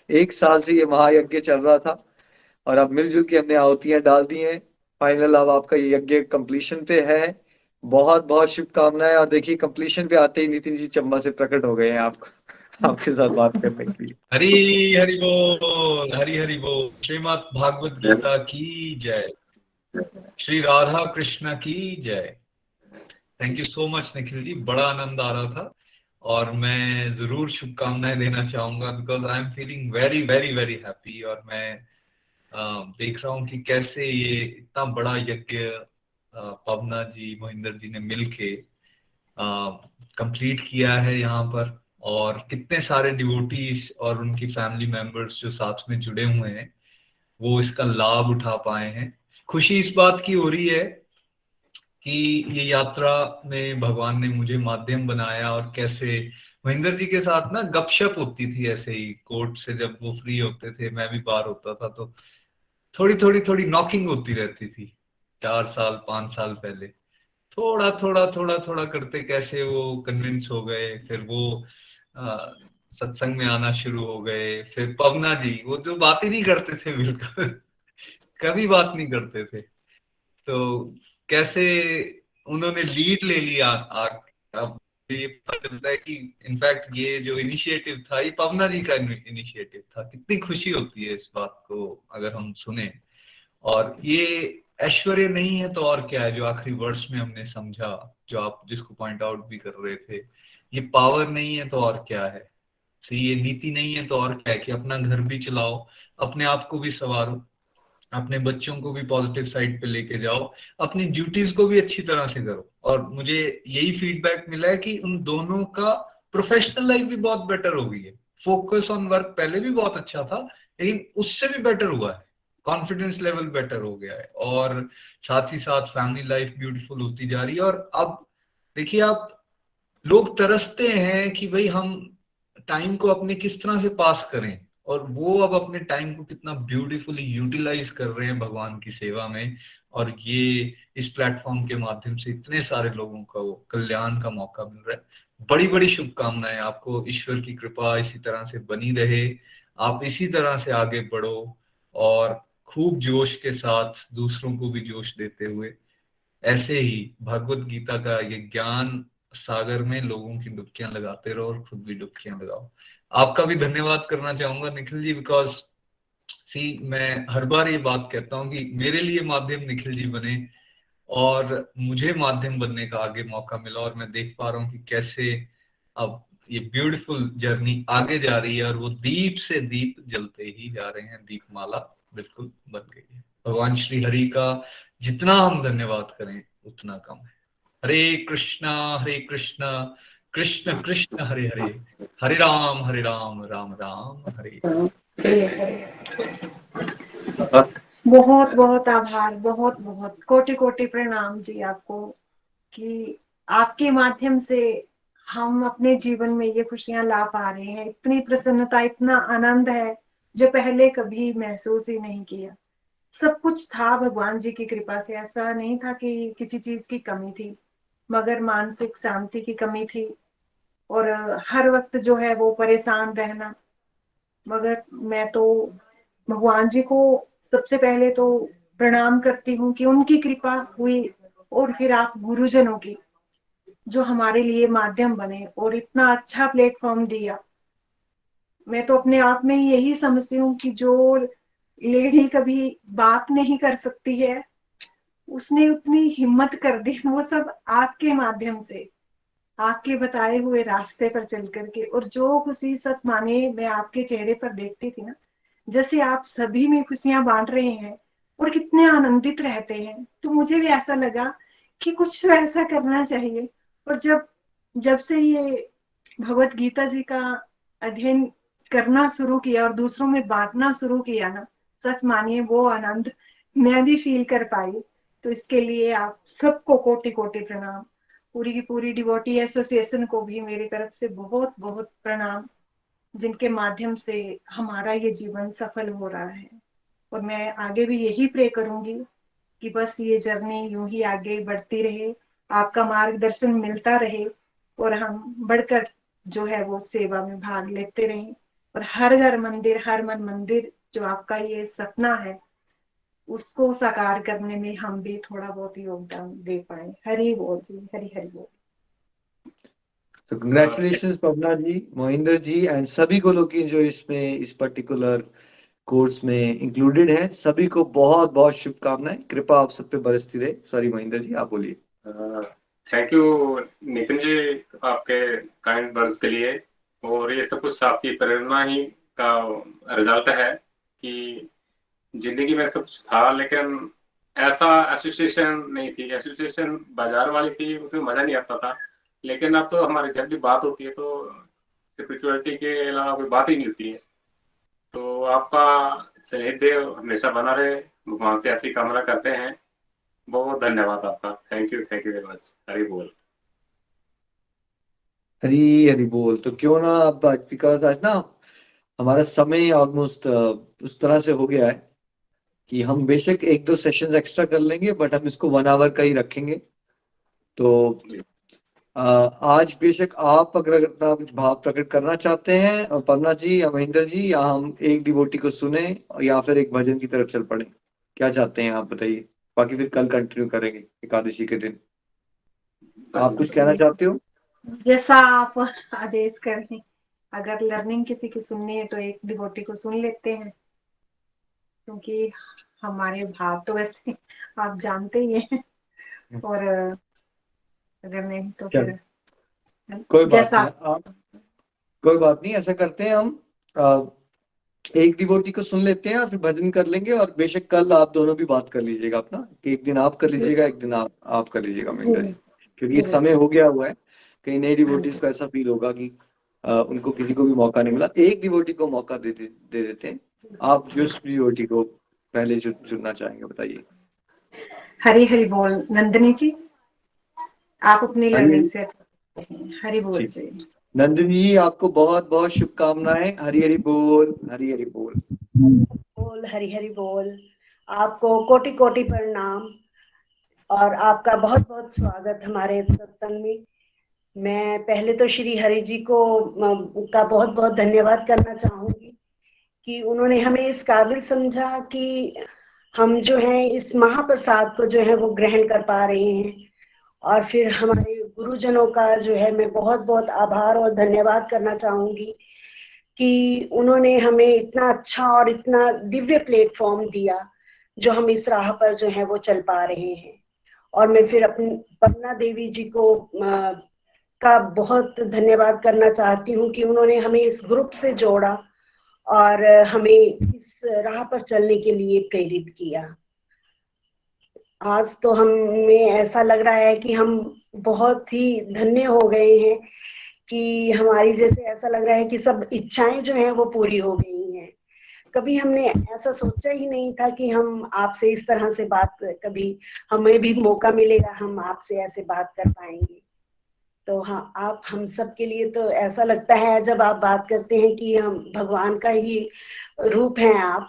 1 साल से ये महायज्ञ चल रहा था और अब मिलजुल के हमने आहुतियां डाल दी हैं। फाइनल अब आपका ये यज्ञ कंप्लीशन पे है। बहुत बहुत शुभकामनाएं। और देखिए, कंप्लीशन पे आते ही नितिन जी चंबा से प्रकट हो गए हैं आपको आपके साथ बात करने के लिए। हरी हरि बोल, हरी हरि बोल। श्रीमद् भागवत गीता की जय, श्री राधा कृष्ण की जय। Thank you so much Nikhil ji, बड़ा आनंद आ रहा था। और मैं जरूर शुभकामनाएं देना चाहूंगा, because I am feeling very very very happy. और मैं देख रहा हूँ कि कैसे ये इतना बड़ा यज्ञ पवना जी, मोहिंदर जी ने मिलके कंप्लीट किया है यहाँ पर। और कितने सारे डिवोटीज और उनकी फैमिली मेंबर्स जो साथ में जुड़े हुए हैं, वो इसका लाभ उठा पाए हैं। खुशी इस बात की हो रही है कि ये यात्रा में भगवान ने मुझे माध्यम बनाया। और कैसे महेंद्र जी के साथ ना गपशप होती थी ऐसे ही कोर्ट से, जब वो फ्री होते थे, मैं भी बाहर होता था, तो थोड़ी नॉकिंग होती रहती थी। 4 साल 5 साल पहले थोड़ा थोड़ा करते कैसे वो कन्विंस हो गए। फिर वो आ, सत्संग में आना शुरू हो गए। फिर पवना जी, वो जो बात ही नहीं करते थे बिल्कुल कभी बात नहीं करते थे। तो कैसे उन्होंने लीड ले लिया। अब ये पता चलता है कि इनफैक्ट ये जो इनिशिएटिव था, ये पवना जी का इनिशिएटिव था। कितनी खुशी होती है इस बात को अगर हम सुने। और ये ऐश्वर्य नहीं है तो और क्या है, जो आखिरी वर्ष में हमने समझा, जो आप जिसको पॉइंट आउट भी कर रहे थे, ये पावर नहीं है तो और क्या है। ये नीति नहीं है तो और क्या है कि अपना घर भी चलाओ, अपने आप को भी संवारो, अपने बच्चों को भी पॉजिटिव साइड पे लेके जाओ, अपनी ड्यूटीज को भी अच्छी तरह से करो। और मुझे यही फीडबैक मिला है कि उन दोनों का प्रोफेशनल लाइफ भी बहुत बेटर हो गई है। फोकस ऑन वर्क पहले भी बहुत अच्छा था, लेकिन उससे भी बेटर हुआ है, कॉन्फिडेंस लेवल बेटर हो गया है, और साथ ही साथ फैमिली लाइफ ब्यूटीफुल होती जा रही है। और अब देखिए आप, लोग तरसते हैं कि भाई हम टाइम को अपने किस तरह से पास करें, और वो अब अपने टाइम को कितना ब्यूटीफुली यूटिलाइज कर रहे हैं भगवान की सेवा में। और ये इस प्लेटफॉर्म के माध्यम से इतने सारे लोगों का वो कल्याण का मौका मिल रहा है। बड़ी बड़ी शुभकामनाएं आपको, ईश्वर की कृपा इसी तरह से बनी रहे, आप इसी तरह से आगे बढ़ो, और खूब जोश के साथ दूसरों को भी जोश देते हुए ऐसे ही भगवत गीता का ये ज्ञान सागर में लोगों की डुबकियां लगाते रहो, और खुद भी डुबकियां लगाओ। आपका भी धन्यवाद करना चाहूंगा निखिल जी, बिकॉज मैं हर बार ये बात कहता हूँ कि मेरे लिए माध्यम निखिल जी बने, और मुझे माध्यम बनने का आगे मौका मिला, और मैं देख पा रहा हूँ कि कैसे अब ये ब्यूटीफुल जर्नी आगे जा रही है, और वो दीप से दीप जलते ही जा रहे हैं, दीपमाला बिल्कुल बन गई है। भगवान श्री हरि का जितना हम धन्यवाद करें उतना कम है। हरे कृष्णा कृष्ण कृष्ण हरे हरे, हरे राम राम राम हरे बहुत बहुत आभार, बहुत बहुत कोटि कोटि प्रणाम जी आपको, कि आपके माध्यम से हम अपने जीवन में ये खुशियां ला पा रहे हैं। इतनी प्रसन्नता, इतना आनंद है जो पहले कभी महसूस ही नहीं किया। सब कुछ था भगवान जी की कृपा से, ऐसा नहीं था कि किसी चीज की कमी थी, मगर मानसिक शांति की कमी थी, और हर वक्त जो है वो परेशान रहना। मगर मैं तो भगवान जी को सबसे पहले तो प्रणाम करती हूँ कि उनकी कृपा हुई, और फिर आप गुरुजनों की, जो हमारे लिए माध्यम बने और इतना अच्छा प्लेटफॉर्म दिया। मैं तो अपने आप में यही समझती हूँ कि जो लेडी कभी बात नहीं कर सकती है, उसने उतनी हिम्मत कर दी, वो सब आपके माध्यम से, आपके बताए हुए रास्ते पर चल करके। और जो खुशी सच माने मैं आपके चेहरे पर देखती थी ना, जैसे आप सभी में खुशियां बांट रहे हैं और कितने आनंदित रहते हैं, तो मुझे भी ऐसा लगा कि कुछ तो ऐसा करना चाहिए। और जब जब से ये भगवत गीता जी का अध्ययन करना शुरू किया और दूसरों में बांटना शुरू किया ना, सच मानिए वो आनंद मैं भी फील कर पाई। तो इसके लिए आप सबको कोटि कोटि प्रणाम, पूरी की पूरी डिवोटी एसोसिएशन को भी मेरी तरफ से बहुत बहुत प्रणाम, जिनके माध्यम से हमारा ये जीवन सफल हो रहा है। और मैं आगे भी यही प्रे करूंगी कि बस ये जर्नी यूं ही आगे बढ़ती रहे, आपका मार्गदर्शन मिलता रहे, और हम बढ़कर जो है वो सेवा में भाग लेते रहें, और हर घर मंदिर, हर मन मंदिर, जो आपका ये सपना है, उसको साकार करने में हम भी थोड़ा बहुत योगदान दे पाए। हरि बोल जी, हरि हरि बोल। तो कंग्रेचुलेशंस पवना जी, मोहिंदर जी एंड सभी को लोग जो इसमें इस पर्टिकुलर कोर्स में इंक्लूडेड हैं, सभी को बहुत बहुत शुभकामनाएं। कृपा आप सब पे बरसती रहे। सॉरी मोहिंदर जी, आप बोलिए। थैंक यू नितिन जी, आपके काइंड वर्ड्स के लिए। और ये सब कुछ आपकी प्रेरणा ही का रिजल्ट है कि जिंदगी में सब कुछ था, लेकिन ऐसा एसोसिएशन नहीं थी। एसोसिएशन बाजार वाली थी, उसमें मजा नहीं आता था। लेकिन अब तो हमारी जब भी बात होती है तो स्पिरिचुअलिटी के अलावा कोई बात ही नहीं होती है। तो आपका सानिध्य हमेशा बना रहे, भगवान से ऐसी कामना करते हैं। बहुत बहुत धन्यवाद आपका। Thank you very much. Hari बोल। हरी हरी बोल। तो क्यों ना अब, बिकॉज आज ना हमारा समय ऑलमोस्ट उस तरह से हो गया है कि हम बेशक एक दो सेशंस एक्स्ट्रा कर लेंगे, बट हम इसको 1 आवर का ही रखेंगे। तो आज बेशक आप अगर अपना कुछ भाव प्रकट करना चाहते हैं, और पन्ना जी या महेंद्र जी, या हम एक डिवोटी को सुने या फिर एक भजन की तरफ चल पड़े, क्या चाहते हैं आप बताइए। बाकी फिर कल कंटिन्यू करेंगे एकादशी के दिन। आप कुछ कहना चाहते हो? जैसा आप आदेश करें, अगर लर्निंग किसी की सुननी है तो एक डिवोटी को सुन लेते हैं, क्योंकि हमारे भाव तो वैसे आप जानते ही हैं। और अगर नहीं तो चलो, फिर कोई बात जैसा नहीं। आप कोई बात नहीं, ऐसा करते हैं हम एक डिवोटी को सुन लेते हैं और फिर भजन कर लेंगे। और बेशक कल आप दोनों भी बात कर लीजिएगा अपना, कि एक दिन आप कर लीजिएगा, एक दिन आप कर लीजिएगा जी महेंद्र जी, क्योंकि जी समय हो गया हुआ है। कई नए हाँ डिवोटीज जी को ऐसा फील होगा कि उनको किसी को भी मौका नहीं मिला। एक डिवोटी को मौका दे देते हैं। आप जिस डिवोटी को पहले जुड़ना चाहेंगे बताइए। हरी हरी बोल। नंदिनी जी, आप अपनी लर्निंग हरी से हरी बोल जी, जी। नंदिनी जी आपको बहुत बहुत शुभकामनाएं। हरी हरी बोल, हरी हरी बोल। बोल, हरि हरि बोल। आपको कोटि कोटि प्रणाम और आपका बहुत बहुत स्वागत हमारे सत्संग में। मैं पहले तो श्री हरि जी को का बहुत बहुत धन्यवाद करना चाहूंगी कि उन्होंने हमें इस काबिल समझा कि हम जो है इस महाप्रसाद को जो है वो ग्रहण कर पा रहे हैं। और फिर हमारे गुरुजनों का जो है मैं बहुत बहुत आभार और धन्यवाद करना चाहूंगी कि उन्होंने हमें इतना अच्छा और इतना दिव्य प्लेटफॉर्म दिया जो हम इस राह पर जो है वो चल पा रहे हैं। और मैं फिर अपनी पन्ना देवी जी को का बहुत धन्यवाद करना चाहती हूँ कि उन्होंने हमें इस ग्रुप से जोड़ा और हमें इस राह पर चलने के लिए प्रेरित किया। आज तो हमें ऐसा लग रहा है कि हम बहुत ही धन्य हो गए हैं कि हमारी जैसे ऐसा लग रहा है कि सब इच्छाएं जो हैं वो पूरी हो गई हैं। कभी हमने ऐसा सोचा ही नहीं था कि हम आपसे इस तरह से बात, कभी हमें भी मौका मिलेगा हम आपसे ऐसे बात कर पाएंगे। तो हाँ, आप हम सब के लिए तो ऐसा लगता है जब आप बात करते हैं कि हम भगवान का ही रूप हैं आप।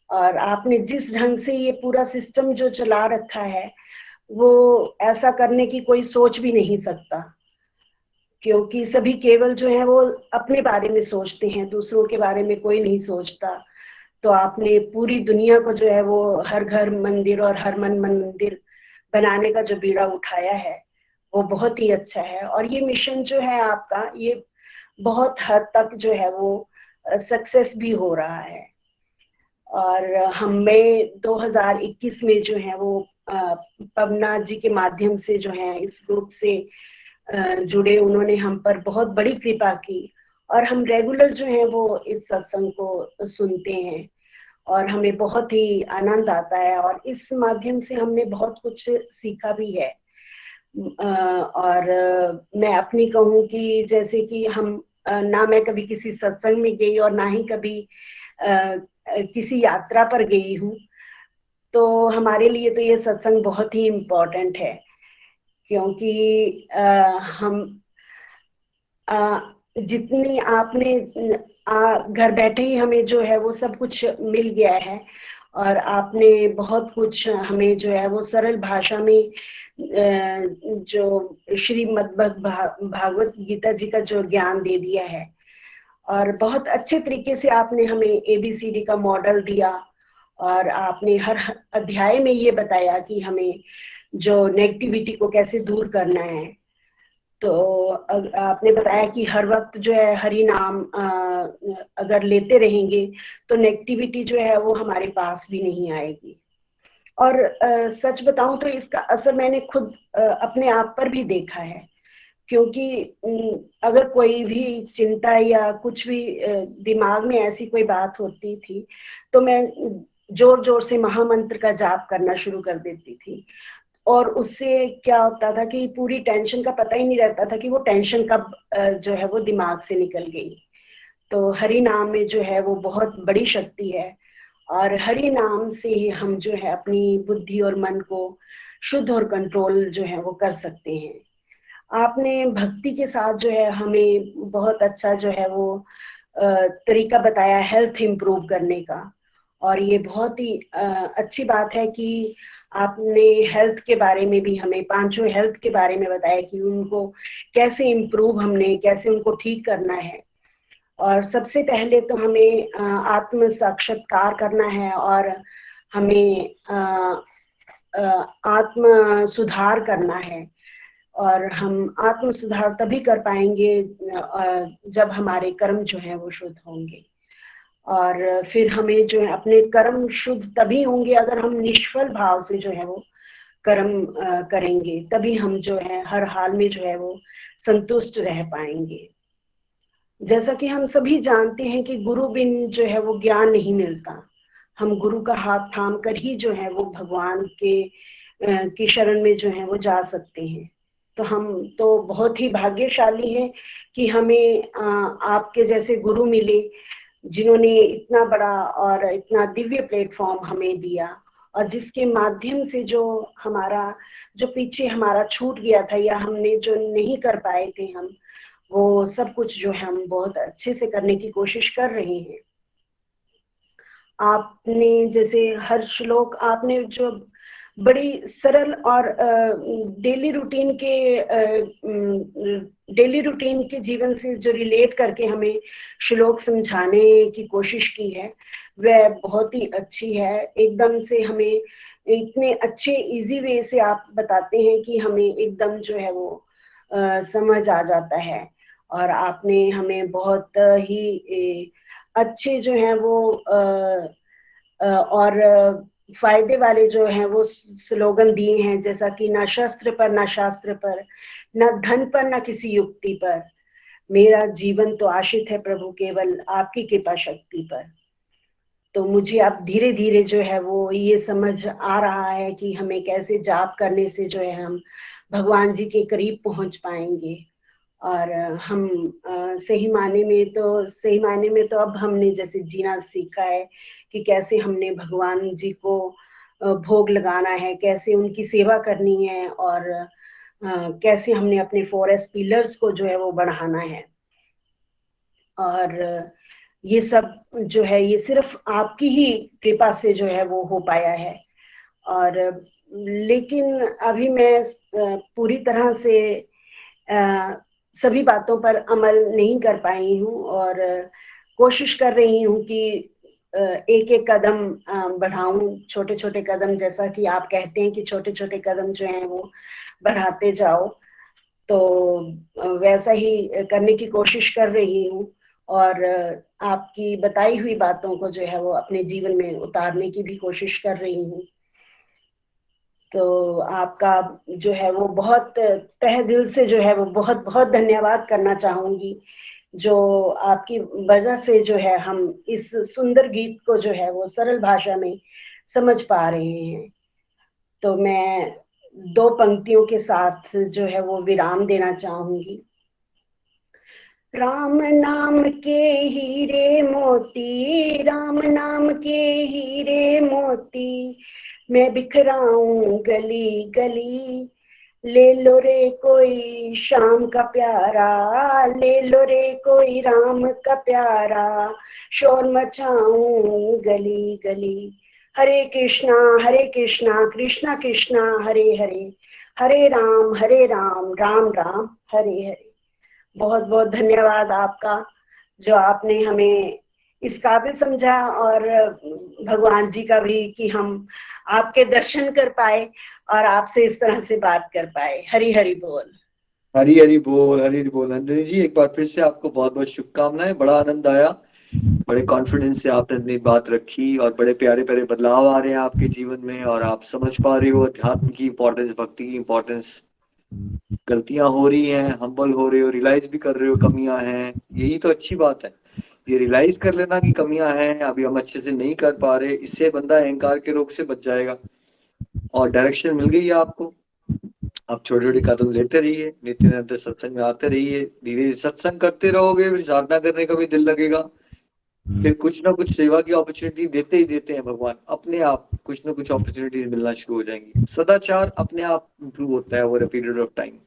और आपने जिस ढंग से ये पूरा सिस्टम जो चला रखा है वो ऐसा करने की कोई सोच भी नहीं सकता, क्योंकि सभी केवल जो है वो अपने बारे में सोचते हैं, दूसरों के बारे में कोई नहीं सोचता। तो आपने पूरी दुनिया को जो है वो हर घर मंदिर और हर मन मंदिर बनाने का जो बीड़ा उठाया है वो बहुत ही अच्छा है। और ये मिशन जो है आपका ये बहुत हद तक जो है वो सक्सेस भी हो रहा है। और हमें 2021 में जो है वो पवना जी के माध्यम से जो है इस ग्रुप से जुड़े, उन्होंने हम पर बहुत बड़ी कृपा की और हम रेगुलर जो है वो इस सत्संग को सुनते हैं और हमें बहुत ही आनंद आता है और इस माध्यम से हमने बहुत कुछ सीखा भी है। और मैं अपनी कहूँ कि जैसे कि हम ना मैं कभी किसी सत्संग में गई और ना ही कभी किसी यात्रा पर गई हूँ, तो हमारे लिए तो ये सत्संग बहुत ही इम्पोर्टेंट है, क्योंकि हम जितनी आपने घर बैठे ही हमें जो है वो सब कुछ मिल गया है और आपने बहुत कुछ हमें जो है वो सरल भाषा में जो श्रीमद् भागवत गीता जी का जो ज्ञान दे दिया है और बहुत अच्छे तरीके से आपने हमें ABCD का मॉडल दिया और आपने हर अध्याय में ये बताया कि हमें जो नेगेटिविटी को कैसे दूर करना है। तो आपने बताया कि हर वक्त जो है हरि नाम अगर लेते रहेंगे तो नेगेटिविटी जो है वो हमारे पास भी नहीं आएगी। और सच बताऊं तो इसका असर मैंने खुद अपने आप पर भी देखा है, क्योंकि अगर कोई भी चिंता या कुछ भी दिमाग में ऐसी कोई बात होती थी तो मैं जोर जोर से महामंत्र का जाप करना शुरू कर देती थी और उससे क्या होता था कि पूरी टेंशन का पता ही नहीं रहता था कि वो टेंशन कब जो है वो दिमाग से निकल गई। तो हरि नाम में जो है वो बहुत बड़ी शक्ति है और हरि नाम से ही हम जो है अपनी बुद्धि और मन को शुद्ध और कंट्रोल जो है वो कर सकते हैं। आपने भक्ति के साथ जो है हमें बहुत अच्छा जो है वो तरीका बताया हेल्थ इम्प्रूव करने का। और ये बहुत ही अच्छी बात है कि आपने हेल्थ के बारे में भी हमें पांचों हेल्थ के बारे में बताया कि उनको कैसे इम्प्रूव, हमने कैसे उनको ठीक करना है। और सबसे पहले तो हमें आत्म साक्षात्कार करना है और हमें आत्म सुधार करना है। और हम आत्म सुधार तभी कर पाएंगे जब हमारे कर्म जो है वो शुद्ध होंगे। और फिर हमें जो है अपने कर्म शुद्ध तभी होंगे अगर हम निष्फल भाव से जो है वो कर्म करेंगे, तभी हम जो है हर हाल में जो है वो संतुष्ट रह पाएंगे। जैसा कि हम सभी जानते हैं कि गुरु बिन जो है वो ज्ञान नहीं मिलता। हम गुरु का हाथ थाम कर ही जो है वो भगवान की शरण में जो है वो जा सकते हैं। तो हम तो बहुत ही भाग्यशाली हैं कि हमें आपके जैसे गुरु मिले, जिन्होंने इतना बड़ा और इतना दिव्य प्लेटफॉर्म हमें दिया, और जिसके माध्यम से जो पीछे हमारा छूट गया था या हमने जो नहीं कर पाए थे, हम वो सब कुछ जो है हम बहुत अच्छे से करने की कोशिश कर रहे हैं। आपने जैसे हर श्लोक आपने जो बड़ी सरल और डेली रूटीन के जीवन से जो रिलेट करके हमें श्लोक समझाने की कोशिश की है, वह बहुत ही अच्छी है। एकदम से हमें इतने अच्छे इजी वे से आप बताते हैं कि हमें एकदम जो है वो समझ आ जाता है। और आपने हमें बहुत ही अच्छे जो है वो और फायदे वाले जो हैं वो स्लोगन दिए हैं, जैसा कि ना शस्त्र पर, ना शास्त्र पर, ना धन पर, ना किसी युक्ति पर, मेरा जीवन तो आश्रित है प्रभु केवल आपकी कृपा शक्ति पर। तो मुझे अब धीरे धीरे जो है वो ये समझ आ रहा है कि हमें कैसे जाप करने से जो है हम भगवान जी के करीब पहुंच पाएंगे। और हम सही मायने में तो अब हमने जैसे जीना सीखा है कि कैसे हमने भगवान जी को भोग लगाना है, कैसे उनकी सेवा करनी है, और कैसे हमने अपने 4S पिलर्स को जो है वो बढ़ाना है। और ये सब जो है ये सिर्फ आपकी ही कृपा से जो है वो हो पाया है। और लेकिन अभी मैं पूरी तरह से सभी बातों पर अमल नहीं कर पाई हूँ, और कोशिश कर रही हूँ कि एक एक कदम बढ़ाऊं, छोटे छोटे कदम, जैसा कि आप कहते हैं कि छोटे छोटे कदम जो हैं वो बढ़ाते जाओ। तो वैसा ही करने की कोशिश कर रही हूँ, और आपकी बताई हुई बातों को जो है वो अपने जीवन में उतारने की भी कोशिश कर रही हूँ। तो आपका जो है वो बहुत तहे दिल से जो है वो बहुत बहुत धन्यवाद करना चाहूंगी, जो आपकी वजह से जो है हम इस सुंदर गीत को जो है वो सरल भाषा में समझ पा रहे हैं। तो मैं 2 पंक्तियों के साथ जो है वो विराम देना चाहूंगी। राम नाम के हीरे मोती, राम नाम के हीरे मोती, मैं बिखराऊं गली गली, ले लो रे कोई शाम का प्यारा, ले लो रे कोई राम का प्यारा, शोर मचाऊं गली गली। हरे कृष्णा कृष्णा कृष्णा हरे हरे, हरे राम राम राम हरे हरे। बहुत बहुत धन्यवाद आपका, जो आपने हमें इस काबिल समझा, और भगवान जी का भी कि हम आपके दर्शन कर पाए और आपसे इस तरह से बात कर पाए। हरि हरि बोल। हरी हरी बोल, हरी हरी बोल। नंदिनी जी, एक बार फिर से आपको बहुत बहुत शुभकामनाएं। बड़ा आनंद आया, बड़े कॉन्फिडेंस से आपने अपनी बात रखी, और बड़े प्यारे प्यारे बदलाव आ रहे हैं आपके जीवन में, और आप समझ पा रहे हो अध्यात्म की इंपॉर्टेंस, भक्ति की इंपॉर्टेंस। गलतियां हो रही हैं, हम्बल हो रहे हो, रियलाइज भी कर रहे हो कमियां हैं, यही तो अच्छी बात है। ये रियलाइज कर लेना कि कमियां हैं, अभी हम अच्छे से नहीं कर पा रहे, इससे बंदा अहंकार के रोग से बच जाएगा। और डायरेक्शन मिल गई है आपको, आप छोटे छोटे कदम लेते रहिए, नित्य नित्य सत्संग में आते रहिए, धीरे सत्संग करते रहोगे, फिर साधना करने का भी दिल लगेगा, फिर कुछ ना कुछ सेवा की अपॉर्चुनिटी देते ही देते हैं भगवान, अपने आप कुछ ना कुछ अपॉर्चुनिटीज मिलना शुरू हो जाएंगी। सदाचार अपने आप इंप्रूव होता है over a period of time.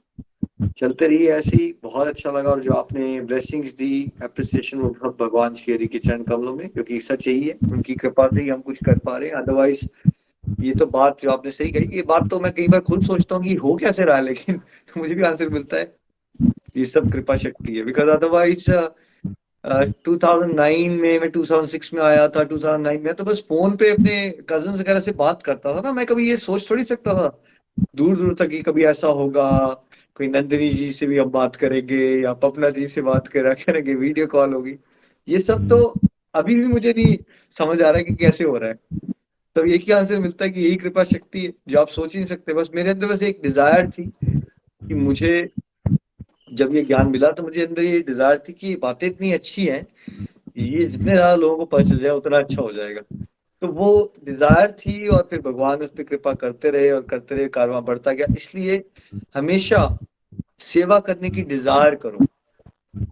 चलते रहिए ऐसे ही। बहुत अच्छा लगा, और जो आपने ब्लेसिंग्स दी, एप्रिसिएशन वो सब भगवान श्री हरि के चरण कमलों में, क्योंकि सच यही है, उनकी कृपा से ही हम कुछ कर पा रहे हैं। अदरवाइज ये तो बात जो आपने सही कही, ये बात तो मैं कई बार खुद सोचता हूँ कि हो कैसे रहा है, लेकिन तो मुझे भी आंसर मिलता है ये सब कृपा शक्ति है। बिकॉज अदरवाइज 2009 में, मैं 2006 में आया था, 2009 में तो बस फोन पे अपने कजन वगैरह से बात करता था ना, मैं कभी ये सोच थोड़ी सकता था दूर दूर तक कि कभी ऐसा होगा, कोई नंदिनी जी से भी हम बात करेंगे, या पपना जी से बात करेंगे, वीडियो कॉल होगी। ये सब तो अभी भी मुझे नहीं समझ आ रहा है कि कैसे हो रहा है। तो एक ही आंसर मिलता है कि यही कृपा शक्ति है, जो आप सोच ही नहीं सकते। बस मेरे अंदर बस एक डिजायर थी कि मुझे जब ये ज्ञान मिला तो मुझे अंदर ये डिजायर थी कि ये बातें इतनी अच्छी हैं, ये जितने ज्यादा लोगों को पता चल जाए उतना अच्छा हो जाएगा। तो वो डिजायर थी और फिर भगवान उस पर कृपा करते रहे और करते रहे, कारवां बढ़ता गया। इसलिए हमेशा सेवा करने की डिजायर करो,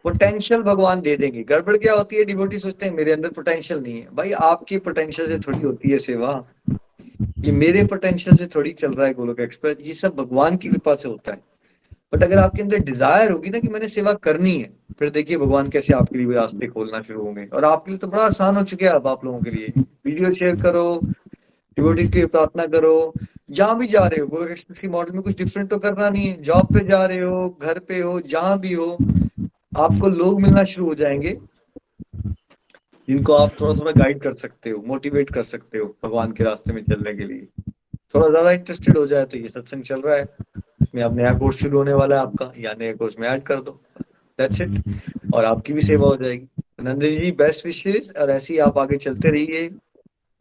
पोटेंशियल भगवान दे देंगे। गड़बड़ क्या होती है, डिवोटी सोचते हैं मेरे अंदर पोटेंशियल नहीं है। भाई आपकी पोटेंशियल से थोड़ी होती है सेवा, ये मेरे पोटेंशियल से थोड़ी चल रहा है गोलोक एक्सप्रेस, ये सब भगवान की कृपा से होता है। बट अगर आपके अंदर डिजायर होगी ना कि मैंने सेवा करनी है, फिर देखिए भगवान कैसे आपके लिए रास्ते खोलना शुरू होंगे। और आपके लिए तो बड़ा आसान हो चुका है अब आप लोगों के लिए। वीडियो शेयर करो, डिवोटीज के लिए प्रार्थना करो, जहां भी जा रहे हो। गोलोक एक्सप्रेस की मॉडल में कुछ डिफरेंट तो करना नहीं है। जॉब पे जा रहे हो, घर पे हो, जहां भी हो, आपको लोग मिलना शुरू हो जाएंगे जिनको आप थोड़ा थोड़ा गाइड कर सकते हो, मोटिवेट कर सकते हो भगवान के रास्ते में चलने के लिए। थोड़ा ज्यादा इंटरेस्टेड हो जाए तो ये सत्संग चल रहा है, इसमें अब नया कोर्स शुरू होने वाला है आपका, या नए कोर्स में ऐड कर दो, दैट्स इट, और आपकी भी सेवा हो जाएगी। नंदिनी जी बेस्ट विशेष, और ऐसे ही आप आगे चलते रहिए।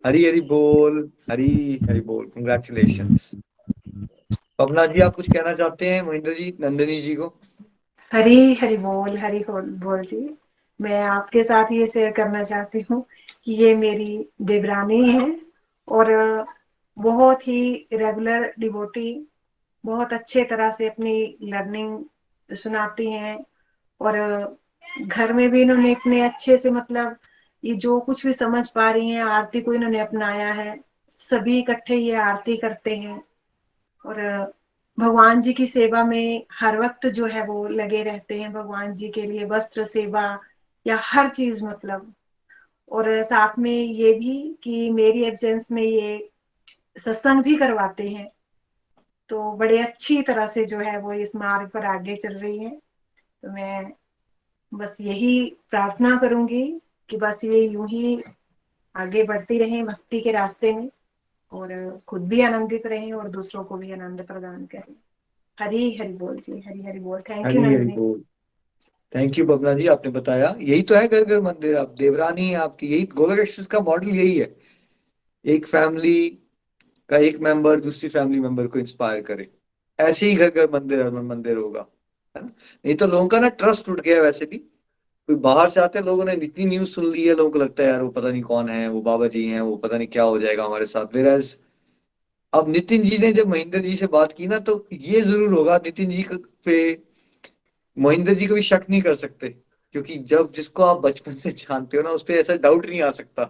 हरी हरी बोल, हरी हरी बोल, कंग्रेचुलेशंस। पवना जी आप कुछ कहना चाहते हैं महेंद्र जी नंदिनी जी को? हरी हरी बोल, हरी बोल जी। मैं आपके साथ ये शेयर करना चाहती हूँ कि ये मेरी देवरानी है और बहुत ही रेगुलर डिवोटी, बहुत अच्छे तरह से अपनी लर्निंग सुनाती हैं। और घर में भी इन्होंने इतने अच्छे से, मतलब ये जो कुछ भी समझ पा रही हैं, आरती को इन्होंने अपनाया है। सभी इकट्ठे ये आरती करते हैं और भगवान जी की सेवा में हर वक्त जो है वो लगे रहते हैं, भगवान जी के लिए वस्त्र सेवा या हर चीज, मतलब। और साथ में ये भी कि मेरी एब्सेंस में ये सत्संग भी करवाते हैं। तो बड़े अच्छी तरह से जो है वो इस मार्ग पर आगे चल रही है। तो मैं बस यही प्रार्थना करूंगी कि बस ये यूं ही आगे बढ़ती रहें भक्ति के रास्ते में, और खुद भी आनंदित रहें और दूसरों को भी आनंद प्रदान करें। हरी हरी बोल जी, हरी हरी बोल। Thank you Hari Hari Nandini. बोल। थैंक यू पवना जी, आपने बताया यही तो है घर घर मंदिर। आप देवरानी है आपकी, यही गोलोक एक्सप्रेस का मॉडल यही है। एक फैमिली का एक मेंबर दूसरी फैमिली मेंबर को इंस्पायर करे, ऐसे ही घर घर मंदिर हर मंदिर होगा, है ना? नहीं तो लोगों का ना ट्रस्ट उठ गया है। वैसे भी कोई बाहर से आते हैं, लोगों ने इतनी न्यूज सुन ली है, लोगों को लगता है यार वो पता नहीं कौन है, वो बाबा जी हैं, वो पता नहीं क्या हो जाएगा हमारे साथ। वेराज अब नितिन जी ने जब महेंद्र जी से बात की ना, तो ये जरूर होगा नितिन जी पे महेंद्र जी कभी शक नहीं कर सकते, क्योंकि जब जिसको आप बचपन से जानते हो ना, उस पर ऐसा डाउट नहीं आ सकता,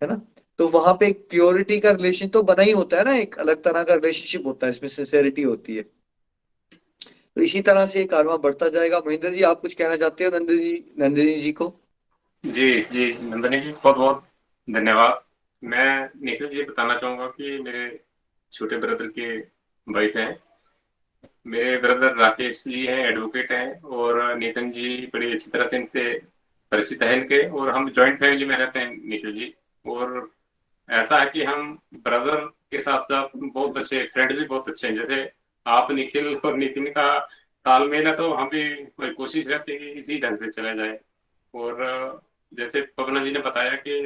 है ना? तो वहां पे एक प्योरिटी का रिलेशन तो बना ही होता है ना, एक अलग तरह का रिलेशनशिप होता है, इसमें सिंसेरिटी होती है। तो इसी तरह से कारवां बढ़ता जाएगा। महेंद्र जी आप कुछ कहना चाहते हो नंदिनी जी को? जी जी नंदनी जी, बहुत बहुत धन्यवाद। मैं निखिल जी बताना चाहूंगा कि मेरे छोटे ब्रदर के वाइफ हैं। मेरे ब्रदर राकेश जी हैं, एडवोकेट हैं, और नितिन जी बड़ी अच्छी तरह से इनसे परिचित है इनके, और हम जॉइंट फैमिली में रहते हैं निखिल जी। और ऐसा है कि हम ब्रदर के साथ साथ बहुत अच्छे फ्रेंड्स भी बहुत अच्छे हैं। जैसे आप निखिल और नितिन का तालमेल है, तो हम भी कोशिश रहती है कि इसी ढंग से चला जाए। और जैसे पवना जी ने बताया कि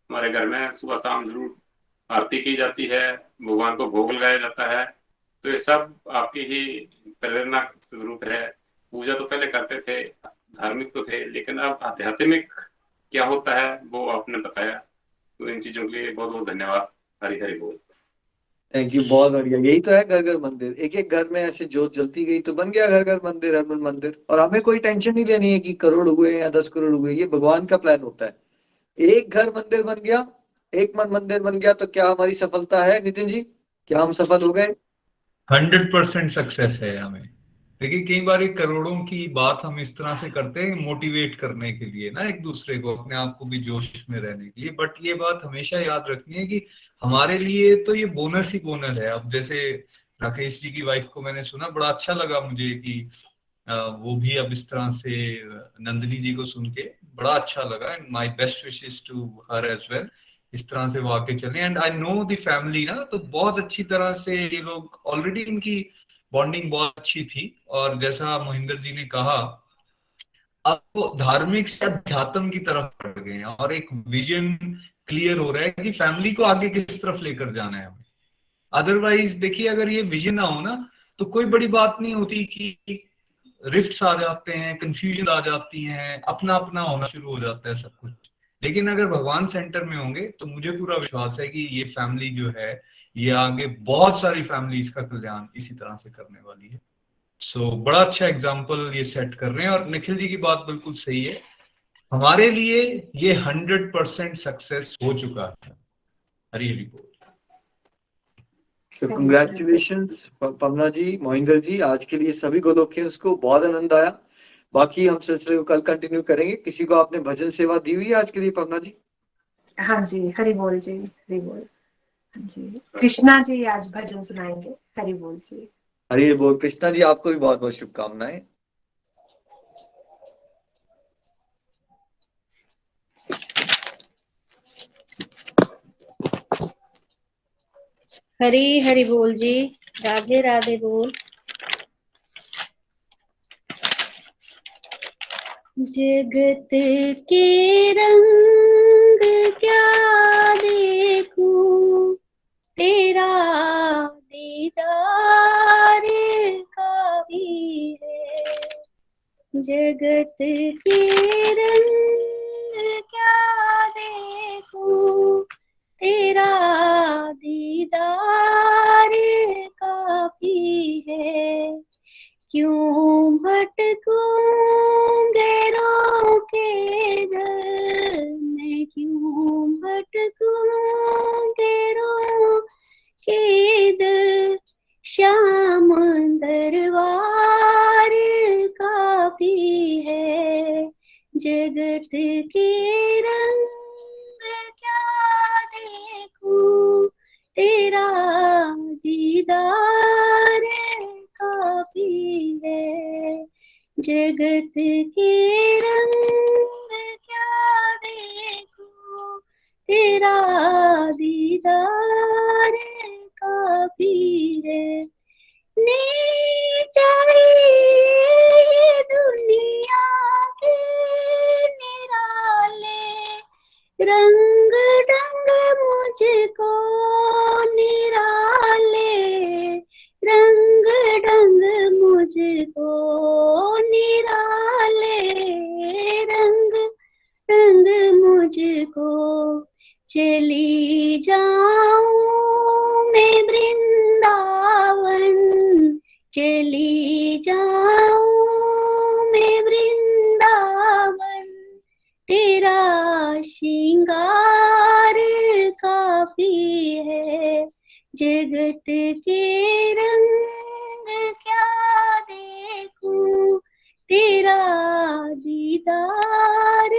हमारे घर में सुबह शाम जरूर आरती की जाती है, भगवान को भोग लगाया जाता है। तो ये सब आपकी ही प्रेरणा स्वरूप है। पूजा तो पहले करते थे, धार्मिक तो थे, लेकिन अब आध्यात्मिक क्या होता है वो आपने बताया। तो इन चीजों के लिए बहुत बहुत धन्यवाद। हरी हरी बोल। थैंक यू, बहुत बढ़िया। यही तो है घर घर मंदिर। एक एक घर में ऐसे जोत जलती गई तो बन गया घर घर मंदिर, हर मंदिर। और हमें कोई टेंशन नहीं लेनी है कि करोड़ हुए या 10 करोड़ हुए, ये भगवान का प्लान होता है। एक घर मंदिर बन गया, एक मन मंदिर बन गया, तो क्या हमारी सफलता है नितिन जी? क्या हम सफल हो गए? 100% सक्सेस है हमें। देखिए कई बार ये करोड़ों की बात हम इस तरह से करते हैं मोटिवेट करने के लिए ना, एक दूसरे को, अपने आप को भी जोश में रहने के लिए। बट ये बात हमेशा याद रखनी है कि हमारे लिए तो ये बोनस ही बोनस है। अब जैसे राकेश जी की वाइफ को मैंने सुना, बड़ा अच्छा लगा मुझे कि वो भी अब इस तरह से नंदिनी जी को सुन के बड़ा अच्छा लगा। And my best wishes to her as well. इस तरह से वो आगे चले। And I know the family ना, तो बहुत अच्छी तरह से ये लोग ऑलरेडी, इनकी बॉन्डिंग बहुत अच्छी थी। और जैसा महेंद्र जी ने कहा, अब वो धार्मिक से अध्यात्म की तरफ बढ़ गए हैं और एक विजन क्लियर हो रहा है कि फैमिली को आगे किस तरफ लेकर जाना है हमें। अदरवाइज देखिए, अगर ये विजन ना हो ना, तो कोई बड़ी बात नहीं होती कि रिफ्ट्स आ जाते हैं, कंफ्यूजन आ जाती हैं, अपना अपना होना शुरू हो जाता है सब कुछ। लेकिन अगर भगवान सेंटर में होंगे तो मुझे पूरा विश्वास है कि ये फैमिली जो है ये आगे बहुत सारी फैमिलीज का कल्याण इसी तरह से करने वाली है। सो बड़ा अच्छा एग्जाम्पल ये सेट कर रहे हैं, और निखिल जी की बात बिल्कुल सही है, हमारे लिए ये 100% सक्सेस हो चुका है। हरी हरी बोल। तो कंग्रेचुलेशंस पवना जी, मोहिंदर जी, आज के लिए सभी गोलोकियंस को बहुत आनंद आया। बाकी हम सिलसिले को कल कंटिन्यू करेंगे। किसी को आपने भजन सेवा दी हुई है आज के लिए पवना जी? हाँ जी, हरि बोल जी, हरि बोल। हाँ जी, कृष्णा जी आज भजन सुनाएंगे। हरि बोल जी। हरि बोल। कृष्णा जी, आपको भी बहुत बहुत शुभकामनाएं। हरी हरि बोल जी, राधे राधे बोल। जगत के रंग क्या देखूं, तेरा दीदार काफी है। जगत के रंग क्या देखूं, तेरा दीदार काफी है। क्यों भटकूं गैरों के दर में, क्यों भटकूं गैरों के दर, श्याम दरबार काफी है। जगत के रंग क्या देखूं, तेरा दीदार काफी है। जगत के रंग क्या देखूं, तेरा दीदार काफी है। चाहिए दुनिया के निराले रंग ढंग, मुझको निराले रंग ढंग, मुझको निराले रंग रंग, मुझको चली जाऊं मैं वृंदावन, चली जाऊं मैं वृंदावन, तेरा श्रृंगार काफी है। जगत के रंग क्या देखूं, तेरा दीदार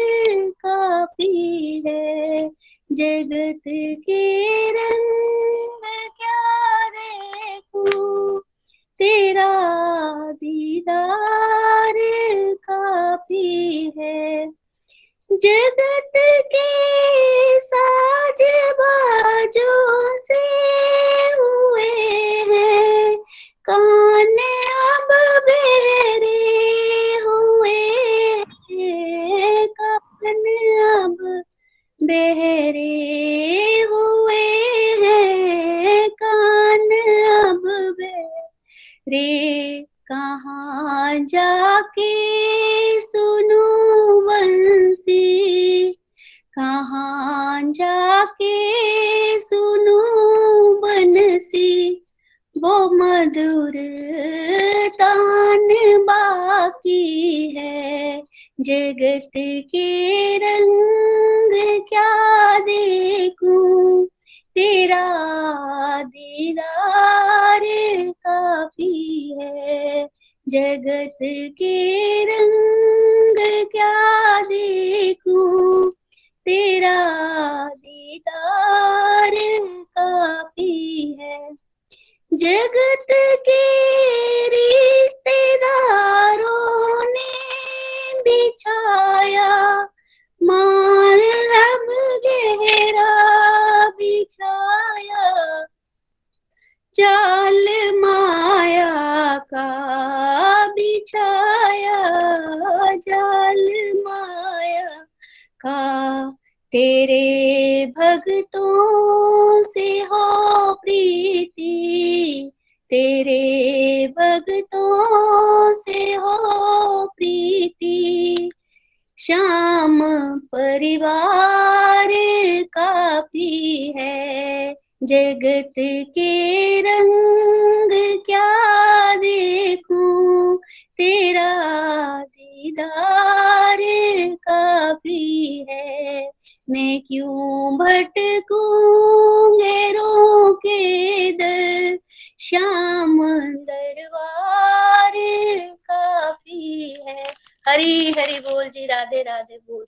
काफी है। जगत के रंग क्या देखूं, तेरा दीदार काफी है। जगत के साज बाजों से हुए हैं कान, अब बहरे हुए हैं कान, अब बहरे हुए हैं कान, अब बहरे। कहाँ जाके सुनूं बंसी, कहाँ जाके सुनूं बंसी, वो मधुर तान बाकी है। जगत के रंग क्या देखूं, तेरा दीदार काफी है। जगत के रंग क्या देखूं, तेरा दीदार काफी है। जगत के रिश्तेदारों ने बिछाया मार, अब गहरा बिछाया जाल माया का, बिछाया जाल माया का। तेरे भक्तों से हो प्रीति, तेरे भक्तों से हो प्रीति, श्याम परिवार काफी है। जगत के रंग क्या देखूं, तेरा दीदार काफी है। मैं क्यों भटकूं गैरों के दर, श्याम दरबार काफी है। हरी हरी बोल जी, राधे राधे बोल।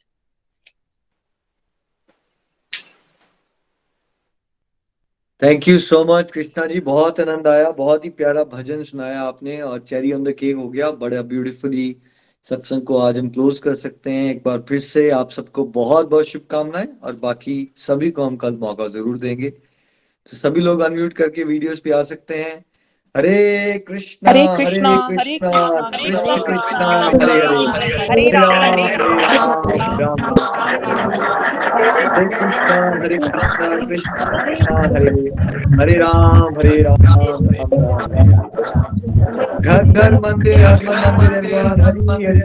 Thank you so much Krishna ji, बहुत आनंद आया, बहुत ही प्यारा भजन सुनाया आपने और चेरी ऑन द केक हो गया। बड़ा ब्यूटीफुली सत्संग को आज हम क्लोज कर सकते हैं। एक बार फिर से आप सबको बहुत बहुत शुभकामनाएं और बाकी सभी को हम कल मौका जरूर देंगे। तो सभी लोग अनम्यूट करके वीडियोस पे आ सकते हैं। हरे कृष्णा कृष्ण कृष्णा हरे हरे, हरे राम राम हरे कृष्णा कृष्ण कृष्ण हरे राम राम राम। घर घर मंदिर हर मंदिर हरि हरि।